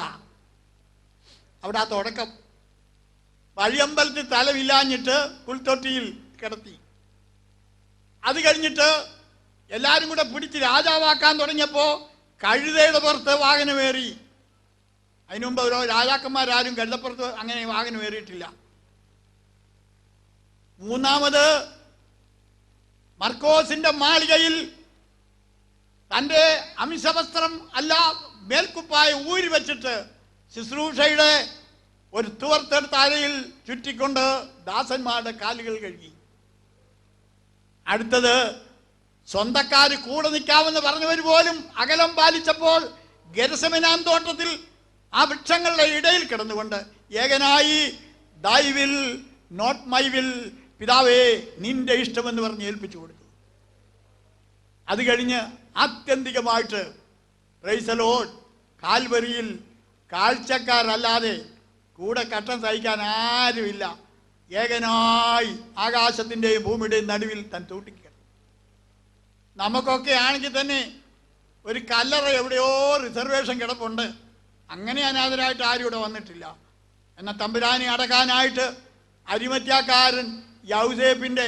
അവിടെ ആ തുടക്കം. വഴിയമ്പലത്തിൽ തലമില്ലാഞ്ഞിട്ട് പുൽത്തൊട്ടിയിൽ കിടത്തി. അത് കഴിഞ്ഞിട്ട് എല്ലാവരും കൂടെ പിടിച്ച് രാജാവാക്കാൻ തുടങ്ങിയപ്പോൾ കഴുതയുടെ പുറത്ത് വാഹനമേറി. അതിനു മുമ്പ് ഓരോ രാജാക്കന്മാരാരും കഴുതപ്പുറത്ത് അങ്ങനെ വാഹനമേറിയിട്ടില്ല. മൂന്നാമത്, മർക്കോസിന്റെ മാളികയിൽ തൻ്റെ അംശവസ്ത്രം അല്ല മേൽക്കുപ്പായ ഊരി വെച്ചിട്ട് ശുശ്രൂഷയുടെ ഒരു തുവർത്തെടുത്ത അരയിൽ ചുറ്റിക്കൊണ്ട് ദാസന്മാരുടെ കാലുകൾ കഴുകി. അടുത്തത്, സ്വന്തക്കാർ കൂടെ നിൽക്കാമെന്ന് പറഞ്ഞവർ പോലും അകലം പാലിച്ചപ്പോൾ ഗെത്സമനാൻ തോട്ടത്തിൽ ആ വൃക്ഷങ്ങളുടെ ഇടയിൽ കിടന്നുകൊണ്ട് ഏകനായി ദൈ വിൽ നോട്ട് മൈ വിൽ, പിതാവേ നിന്റെ ഇഷ്ടമെന്ന് പറഞ്ഞ് ഏൽപ്പിച്ചു കൊടുത്തു. അത് കഴിഞ്ഞ് ആത്യന്തികമായിട്ട് പ്രൈസ് ദി ലോർഡ്, കാൽവരിയിൽ കാഴ്ചക്കാരല്ലാതെ കൂടെ കട്ടം സഹിക്കാൻ ആരുമില്ല, ഏകനായി ആകാശത്തിൻ്റെയും ഭൂമിയുടെയും നടുവിൽ താൻ തൂട്ടിക്കിടന്നു. നമുക്കൊക്കെ ആണെങ്കിൽ തന്നെ ഒരു കല്ലറ എവിടെയോ റിസർവേഷൻ കിടപ്പുണ്ട്. അങ്ങനെ അനാഥരായിട്ട് ആരും ഇവിടെ വന്നിട്ടില്ല. എന്നാൽ തമ്പുരാനെ അടക്കാനായിട്ട് അരിമത്യാക്കാരൻ യൗസേപ്പിൻ്റെ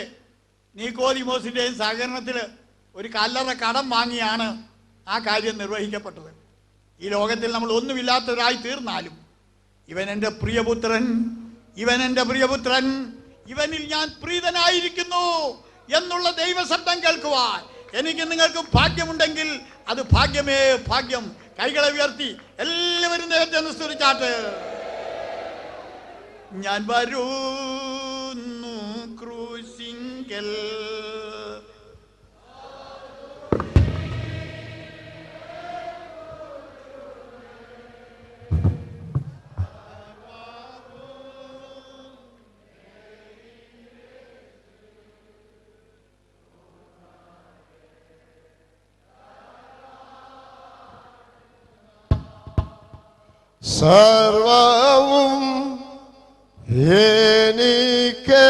നീക്കോദിമോസിൻ്റെയും സഹകരണത്തിൽ ഒരു കല്ലറ കടം വാങ്ങിയാണ് ആ കാര്യം നിർവഹിക്കപ്പെട്ടത്. ഈ ലോകത്തിൽ നമ്മൾ ഒന്നുമില്ലാത്തവരായി തീർന്നാലും ഇവൻ എൻ്റെ പ്രിയപുത്രൻ, ഇവൻ എൻ്റെ പ്രിയപുത്രൻ, ഇവനിൽ ഞാൻ പ്രീതനായിരിക്കുന്നു എന്നുള്ള ദൈവശബ്ദം കേൾക്കുവാൻ എനിക്ക് നിങ്ങൾക്ക് ഭാഗ്യമുണ്ടെങ്കിൽ അത് ഭാഗ്യമേ ഭാഗ്യം. കൈകളെ ഉയർത്തി എല്ലാവരും ദൈവത്തെ ഒന്ന് സ്തുതിച്ചാട്ട്. ഞാൻ വരുന്നു ക്രൂശിങ്കൽ സർവവും എനിക്ക്.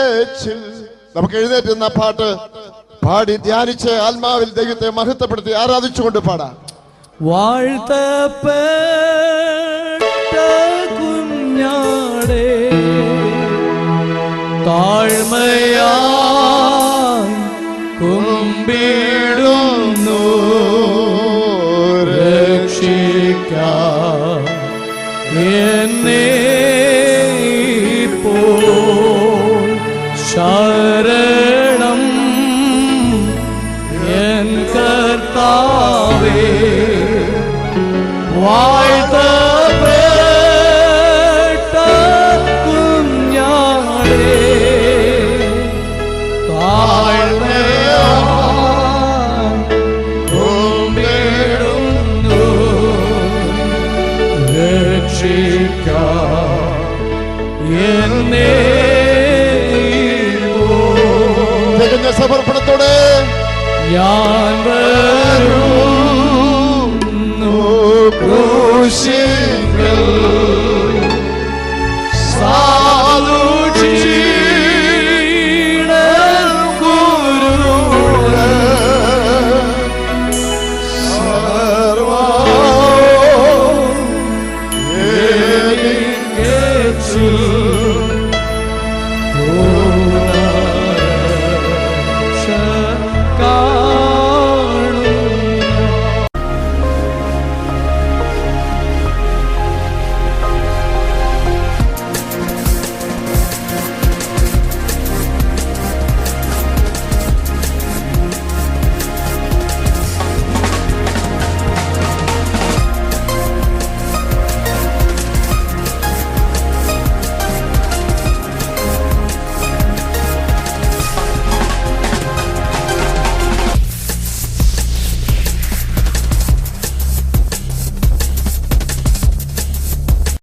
നമുക്ക് എഴുന്നേറ്റുന്ന പാട്ട് പാടി ധ്യാനിച്ച് ആത്മാവിൽ ദൈവത്തെ മഹത്വപ്പെടുത്തി ആരാധിച്ചുകൊണ്ട് പാടാം. വാഴ്ത്തപ്പെട്ട കുഞ്ഞാടേ, താഴ്മയായി കുമ്പിടുന്നു, രക്ഷിക്കാം എന്നെ ഇപ്പോൾ ശരണം എൻ കർത്താവേ. വാഴ്ത്തപ്പെട്ട കുഞ്ഞാടേ, താഴ്മയായി കുമ്പിടുന്നു, രക്ഷിക്കാം എന്നെ തികഞ്ഞ സമർപ്പണത്തോടെ ഞാൻ വരുന്നു ക്രൂശിങ്കൽ.